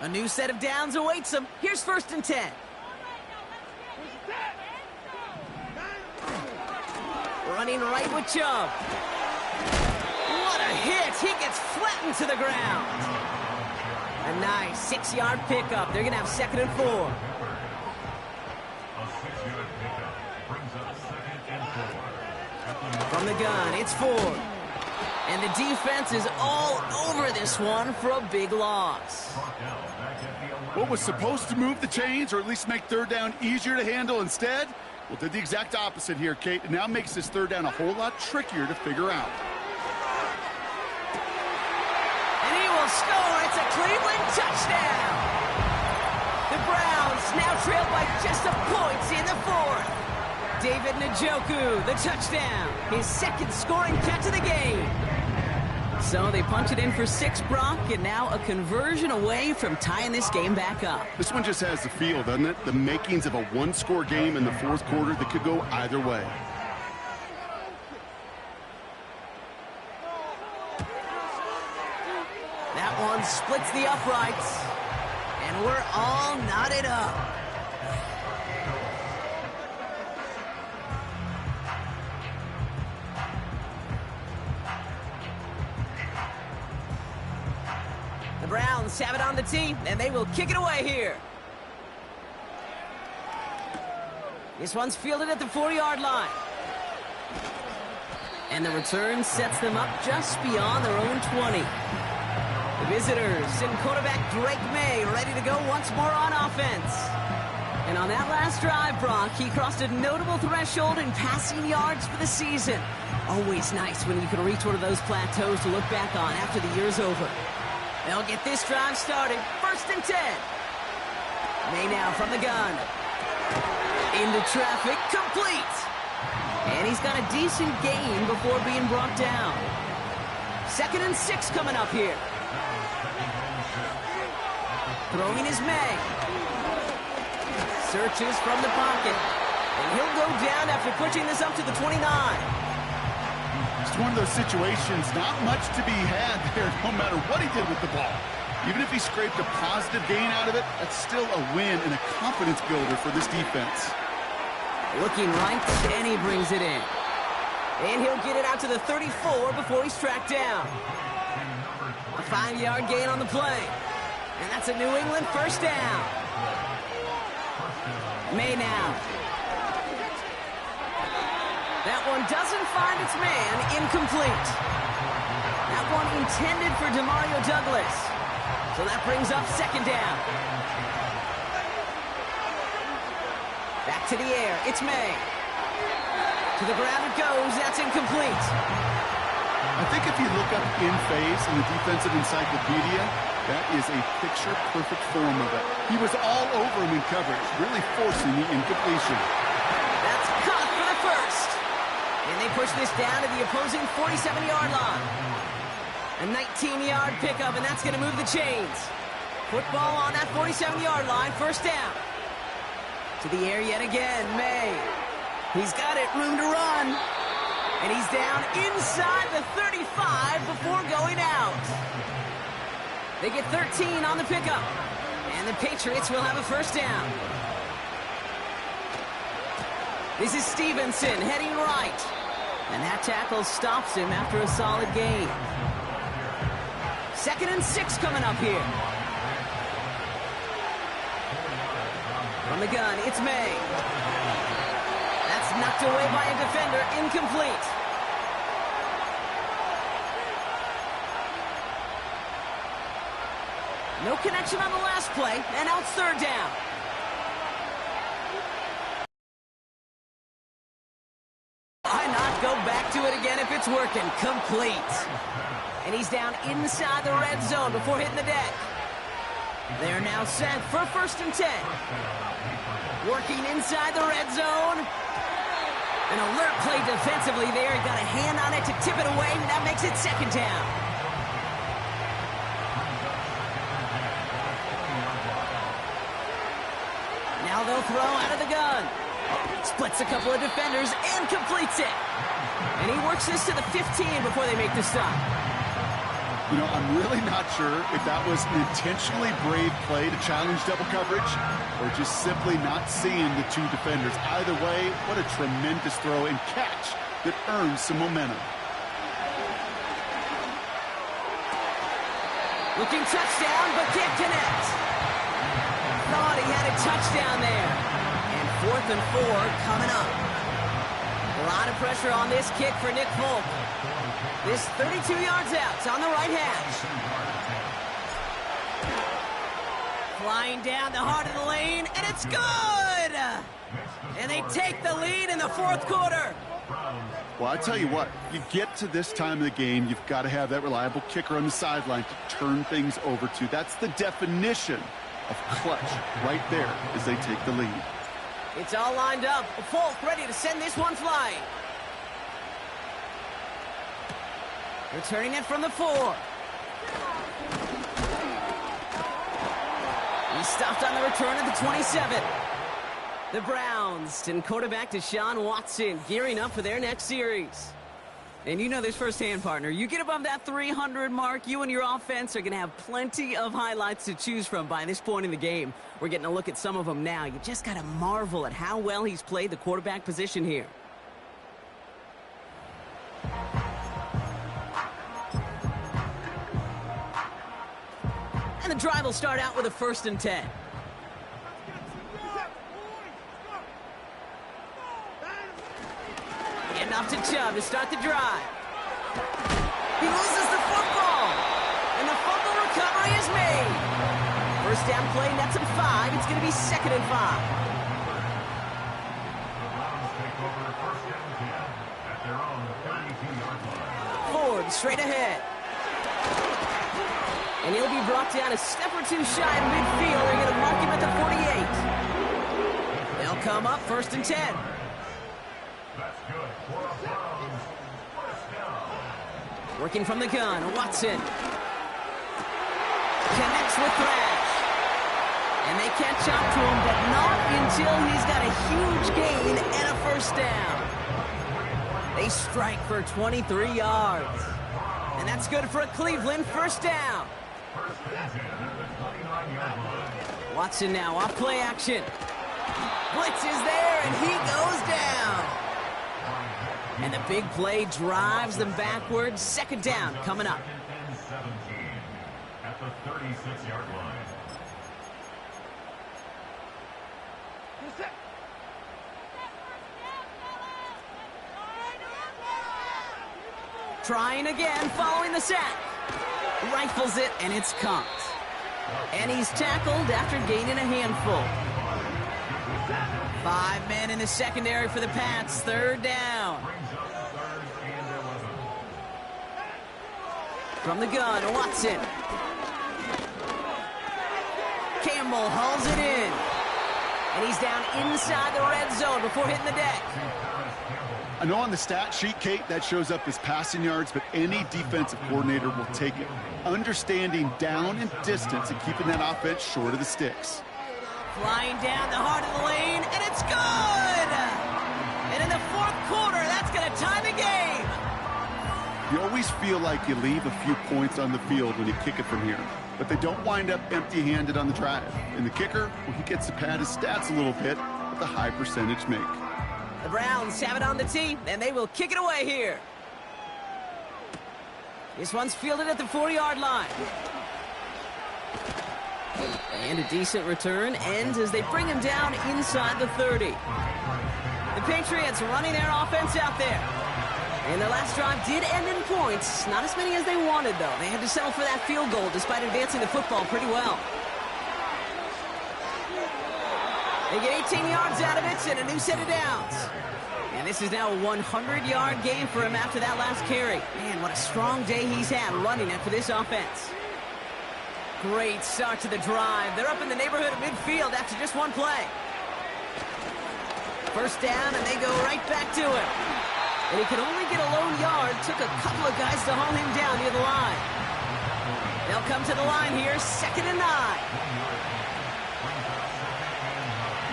A new set of downs awaits him. Here's 1st and 10. Running right with Chubb. What a hit. He gets flattened to the ground. A nice 6-yard pickup. They're going to have 2nd and 4. A 6-yard pickup brings up 2nd and 4. From the gun, it's Ford. And the defense is all over this one for a big loss. What was supposed to move the chains, or at least make 3rd down easier to handle instead? Well, did the exact opposite here, Kate. It now makes this 3rd down a whole lot trickier to figure out. Score, it's a Cleveland touchdown. The Browns now trail by just a point in the 4th. David Njoku, the touchdown, his 2nd scoring catch of the game. So they punch it in for 6, Brock, and now a conversion away from tying this game back up. This one just has the feel, doesn't it? The makings of a one-score game in the fourth quarter that could go either way. That one splits the uprights, and we're all knotted up. The Browns have it on the tee, and they will kick it away here. This one's fielded at the 4-yard line. And the return sets them up just beyond their own 20. The visitors send quarterback Drake May ready to go once more on offense. And on that last drive, Brock, he crossed a notable threshold in passing yards for the season. Always nice when you can reach one of those plateaus to look back on after the year's over. They'll get this drive started. 1st and 10. May now from the gun. Into traffic, complete. And he's got a decent gain before being brought down. 2nd and 6 coming up here. Throwing is May. Searches from the pocket. And he'll go down after pushing this up to the 29. It's one of those situations, not much to be had there, no matter what he did with the ball. Even if he scraped a positive gain out of it, that's still a win and a confidence builder for this defense. Looking right, and he brings it in. And he'll get it out to the 34 before he's tracked down. A 5-yard gain on the play. And that's a New England 1st down. May now. That one doesn't find its man, incomplete. That one intended for Demario Douglas. So that brings up 2nd down. Back to the air, it's May. To the ground it goes, that's incomplete. I think if you look up in phase in the defensive encyclopedia, that is a picture-perfect form of it. He was all over him in coverage, really forcing the incompletion. That's caught for the 1st. And they push this down to the opposing 47-yard line. A 19-yard pickup, and that's going to move the chains. Football on that 47-yard line, 1st down. To the air yet again, May. He's got it, room to run. And he's down inside the 35 before going out. They get 13 on the pickup. And the Patriots will have a 1st down. This is Stevenson heading right. And that tackle stops him after a solid gain. 2nd and 6 coming up here. From the gun, it's May. That's knocked away by a defender, incomplete. No connection on the last play, and now it's 3rd down. Why not go back to it again if it's working? Complete. And he's down inside the red zone before hitting the deck. They're now set for 1st and 10. Working inside the red zone. An alert play defensively there. He got a hand on it to tip it away, and that makes it 2nd down. Now they'll throw out of the gun. Splits a couple of defenders and completes it. And he works this to the 15 before they make the stop. You know, I'm really not sure if that was an intentionally brave play to challenge double coverage or just simply not seeing the 2 defenders. Either way, what a tremendous throw and catch that earns some momentum. Looking touchdown, but can't connect. Thought he had a touchdown there. And 4th and 4 coming up. A lot of pressure on this kick for Nick Folk. This 32 yards out. It's on the right hash. Flying down the heart of the lane, and it's good! And they take the lead in the 4th quarter. Well, I tell you what, you get to this time of the game, you've got to have that reliable kicker on the sideline to turn things over to. That's the definition of clutch right there as they take the lead. It's all lined up. Folk ready to send this one flying. Returning it from the 4. He stopped on the return at the 27. The Browns and quarterback Deshaun Watson gearing up for their next series. And you know this firsthand, partner. You get above that 300 mark, you and your offense are going to have plenty of highlights to choose from by this point in the game. We're getting a look at some of them now. You just got to marvel at how well he's played the quarterback position here. And the drive will start out with a 1st and 10. Getting off to Chubb to start the drive. He loses the football. And the fumble recovery is made. First down play, nets him 5. It's going to be 2nd and 5. The Browns take over 1st and 10 at their own 32-yard line. Ford straight ahead. And he'll be brought down a step or 2 shy of midfield. They're going to mark him at the 48. They'll come up 1st and 10. That's good for the Browns. 1st down. Working from the gun, Watson. Connects with Thrash. And they catch up to him, but not until he's got a huge gain and a 1st down. They strike for 23 yards. And that's good for a Cleveland 1st down. 1st and 10 at the 29-yard line. Watson now off play action. Blitz is there, and he goes down. And the big play drives them backwards. 2nd down coming up. 2nd and 17 at the 36-yard line. Trying again, following the sack. Rifles it, and it's caught. And he's tackled after gaining a handful. 5 men in the secondary for the Pats. 3rd down. From the gun, Watson. Campbell hauls it in. And he's down inside the red zone before hitting the deck. I know on the stat sheet, Kate, that shows up as passing yards, but any defensive coordinator will take it. Understanding down and distance and keeping that offense short of the sticks. Flying down the heart of the lane, and it's good! And in the 4th quarter, that's going to tie the game. You always feel like you leave a few points on the field when you kick it from here, but they don't wind up empty-handed on the drive. And the kicker, well, he gets to pad his stats a little bit with a high percentage make. The Browns have it on the tee, and they will kick it away here. This one's fielded at the 4-yard line. And a decent return ends as they bring him down inside the 30. The Patriots running their offense out there. And their last drive did end in points. Not as many as they wanted, though. They had to settle for that field goal despite advancing the football pretty well. They get 18 yards out of it and a new set of downs. And this is now a 100-yard game for him after that last carry. Man, what a strong day he's had running it for this offense. Great start to the drive. They're up in the neighborhood of midfield after just one play. 1st down, and they go right back to him. And he could only get a lone yard. Took a couple of guys to haul him down near the line. They'll come to the line here, 2nd and 9.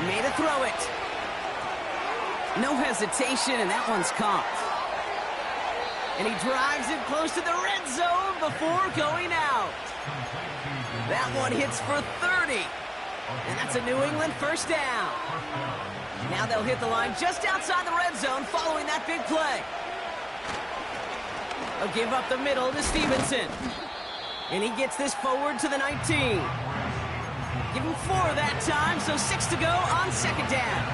Made a throw it. No hesitation, and that one's caught. And he drives it close to the red zone before going out. That one hits for 30. And that's a New England 1st down. Now they'll hit the line just outside the red zone following that big play. They'll give up the middle to Stevenson. And he gets this forward to the 19. Give him 4 that time, so 6 to go on 2nd down.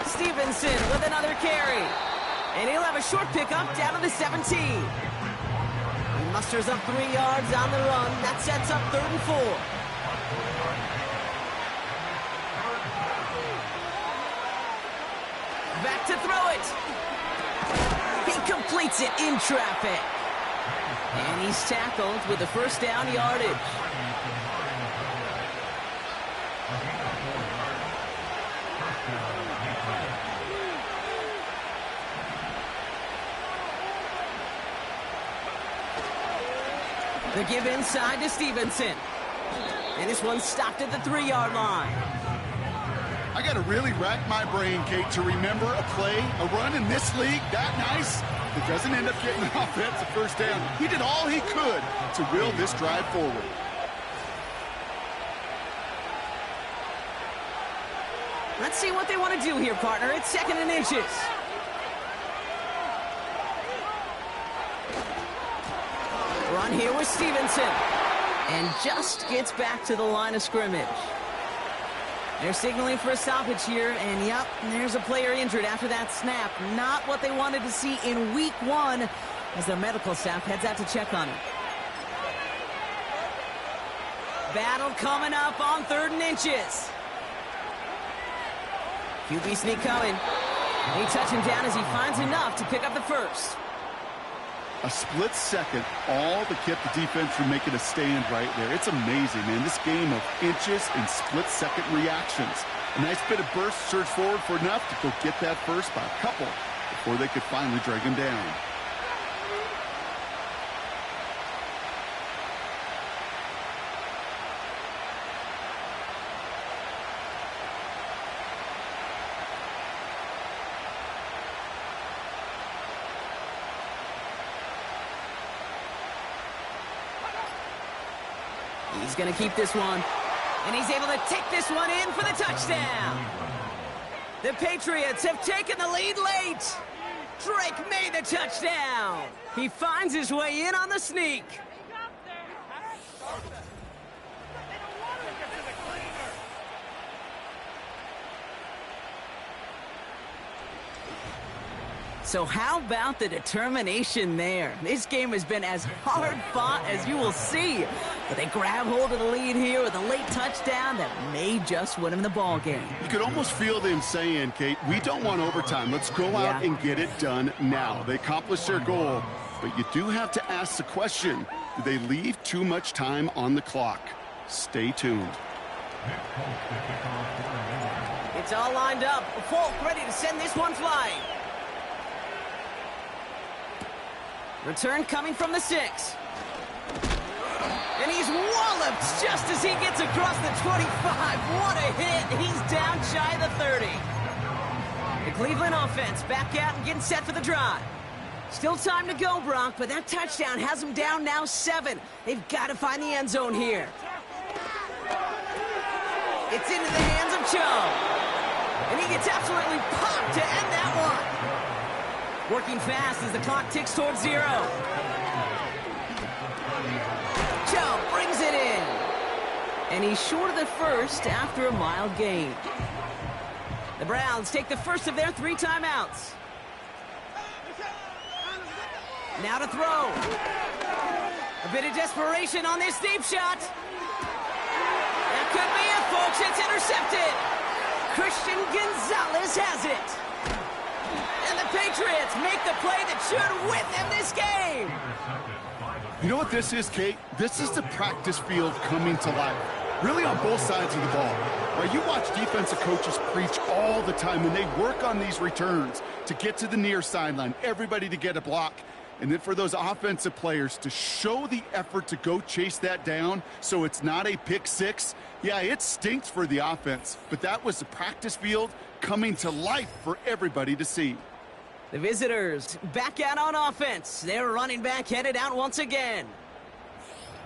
Stevenson with another carry. And he'll have a short pickup down to the 17. He musters up 3 yards on the run. That sets up 3rd and 4. Back to throw it. He completes it in traffic. And he's tackled with the first down yardage. The give inside to Stevenson. And this one's stopped at the 3-yard line. I got to really rack my brain, Kate, to remember a play, a run in this league that nice that doesn't end up getting an offensive first down. He did all he could to will this drive forward. Let's see what they want to do here, partner. It's 2nd and inches. Run here with Stevenson. And just gets back to the line of scrimmage. They're signaling for a stoppage here, and yep, there's a player injured after that snap. Not what they wanted to see in week 1 as their medical staff heads out to check on him. Battle coming up on 3rd and inches. QB sneak coming. They touch him down as he finds enough to pick up the first. A split second, all that kept the defense from making a stand right there. It's amazing, man. This game of inches and split-second reactions. A nice bit of burst, surge forward for enough to go get that first by a couple before they could finally drag him down. He's going to keep this one. And he's able to take this one in for the touchdown. The Patriots have taken the lead late. Drake made the touchdown. He finds his way in on the sneak. So how about the determination there? This game has been as hard fought as you will see. But they grab hold of the lead here with a late touchdown that may just win them the ball game. You could almost feel them saying, Kate, we don't want overtime. Let's go out and get it done now. They accomplished their goal, but you do have to ask the question, do they leave too much time on the clock? Stay tuned. It's all lined up. Folk ready to send this one flying. Return coming from the 6. And he's walloped just as he gets across the 25. What a hit. He's down shy of the 30. The Cleveland offense back out and getting set for the drive. Still time to go, Brock, but that touchdown has them down now 7. They've got to find the end zone here. It's into the hands of Chubb. And he gets absolutely popped to end that one. Working fast as the clock ticks towards 0. Chubb brings it in. And he's short of the first after a mild gain. The Browns take the first of their 3 timeouts. Now to throw. A bit of desperation on this deep shot. That could be it, folks. It's intercepted. Christian Gonzalez has it. And the Patriots make the play that should win them this game. You know what this is, Kate? This is the practice field coming to life. Really on both sides of the ball. Right, you watch defensive coaches preach all the time when they work on these returns to get to the near sideline, everybody to get a block. And then for those offensive players to show the effort to go chase that down so it's not a pick 6. Yeah, it stinks for the offense, but that was the practice field coming to life for everybody to see. The visitors back out on offense. Their running back headed out once again.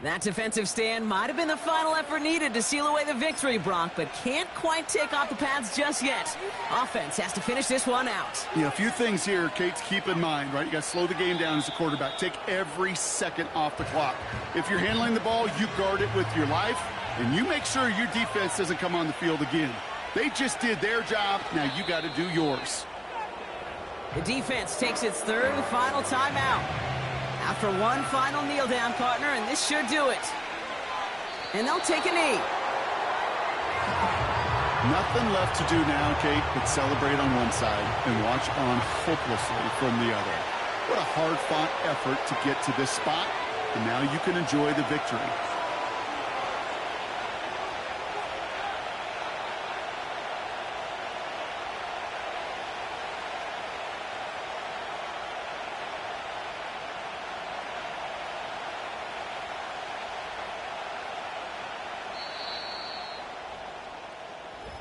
That defensive stand might have been the final effort needed to seal away the victory, Brock, but can't quite take off the pads just yet. Offense has to finish this one out. Yeah, a few things here, Kate, to keep in mind, right? You got to slow the game down as a quarterback. Take every second off the clock. If you're handling the ball, you guard it with your life, and you make sure your defense doesn't come on the field again. They just did their job. Now you got to do yours. The defense takes its 3rd and final timeout. After one final kneel down, partner, and this should do it. And they'll take a knee. Nothing left to do now, Kate, but celebrate on one side and watch on hopelessly from the other. What a hard-fought effort to get to this spot, and now you can enjoy the victory.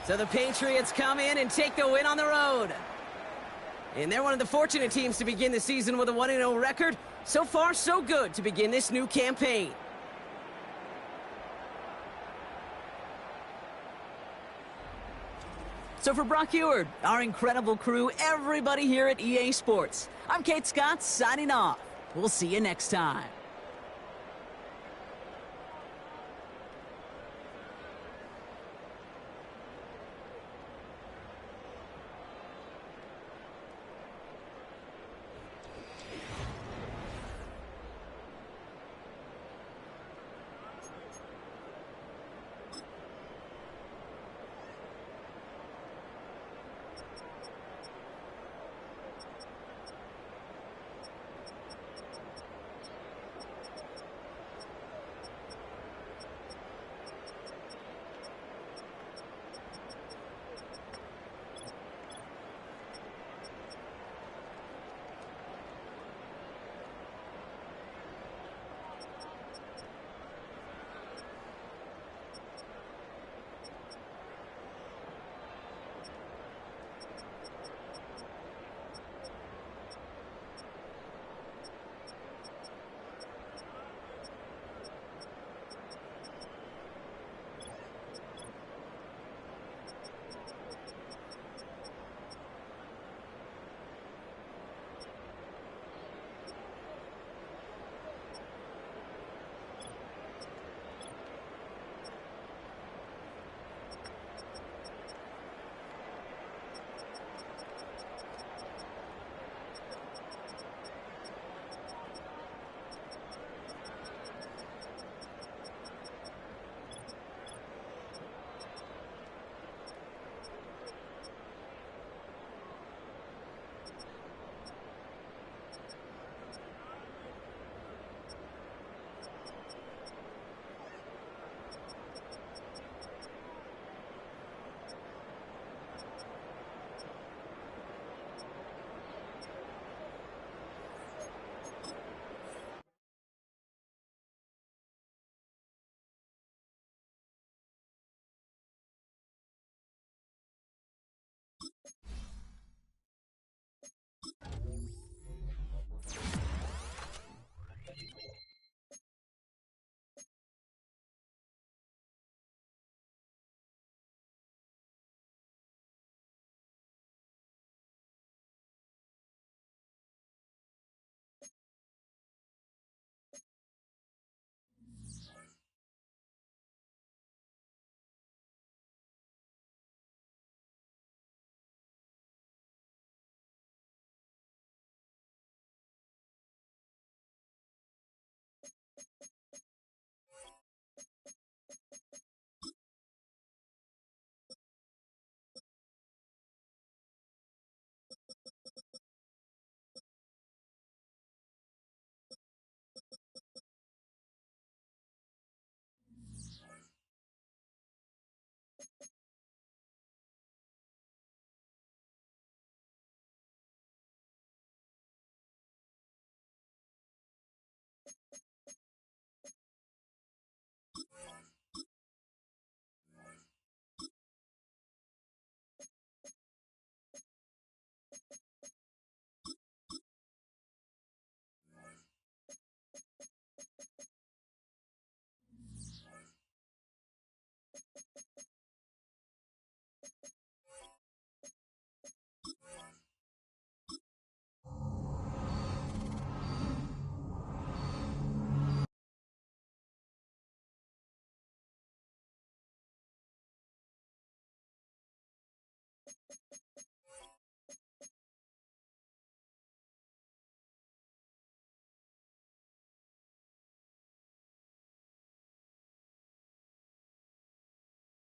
So the Patriots come in and take the win on the road. And they're one of the fortunate teams to begin the season with a 1-0 record. So far, so good to begin this new campaign. So for Brock Huard, our incredible crew, everybody here at EA Sports, I'm Kate Scott signing off. We'll see you next time.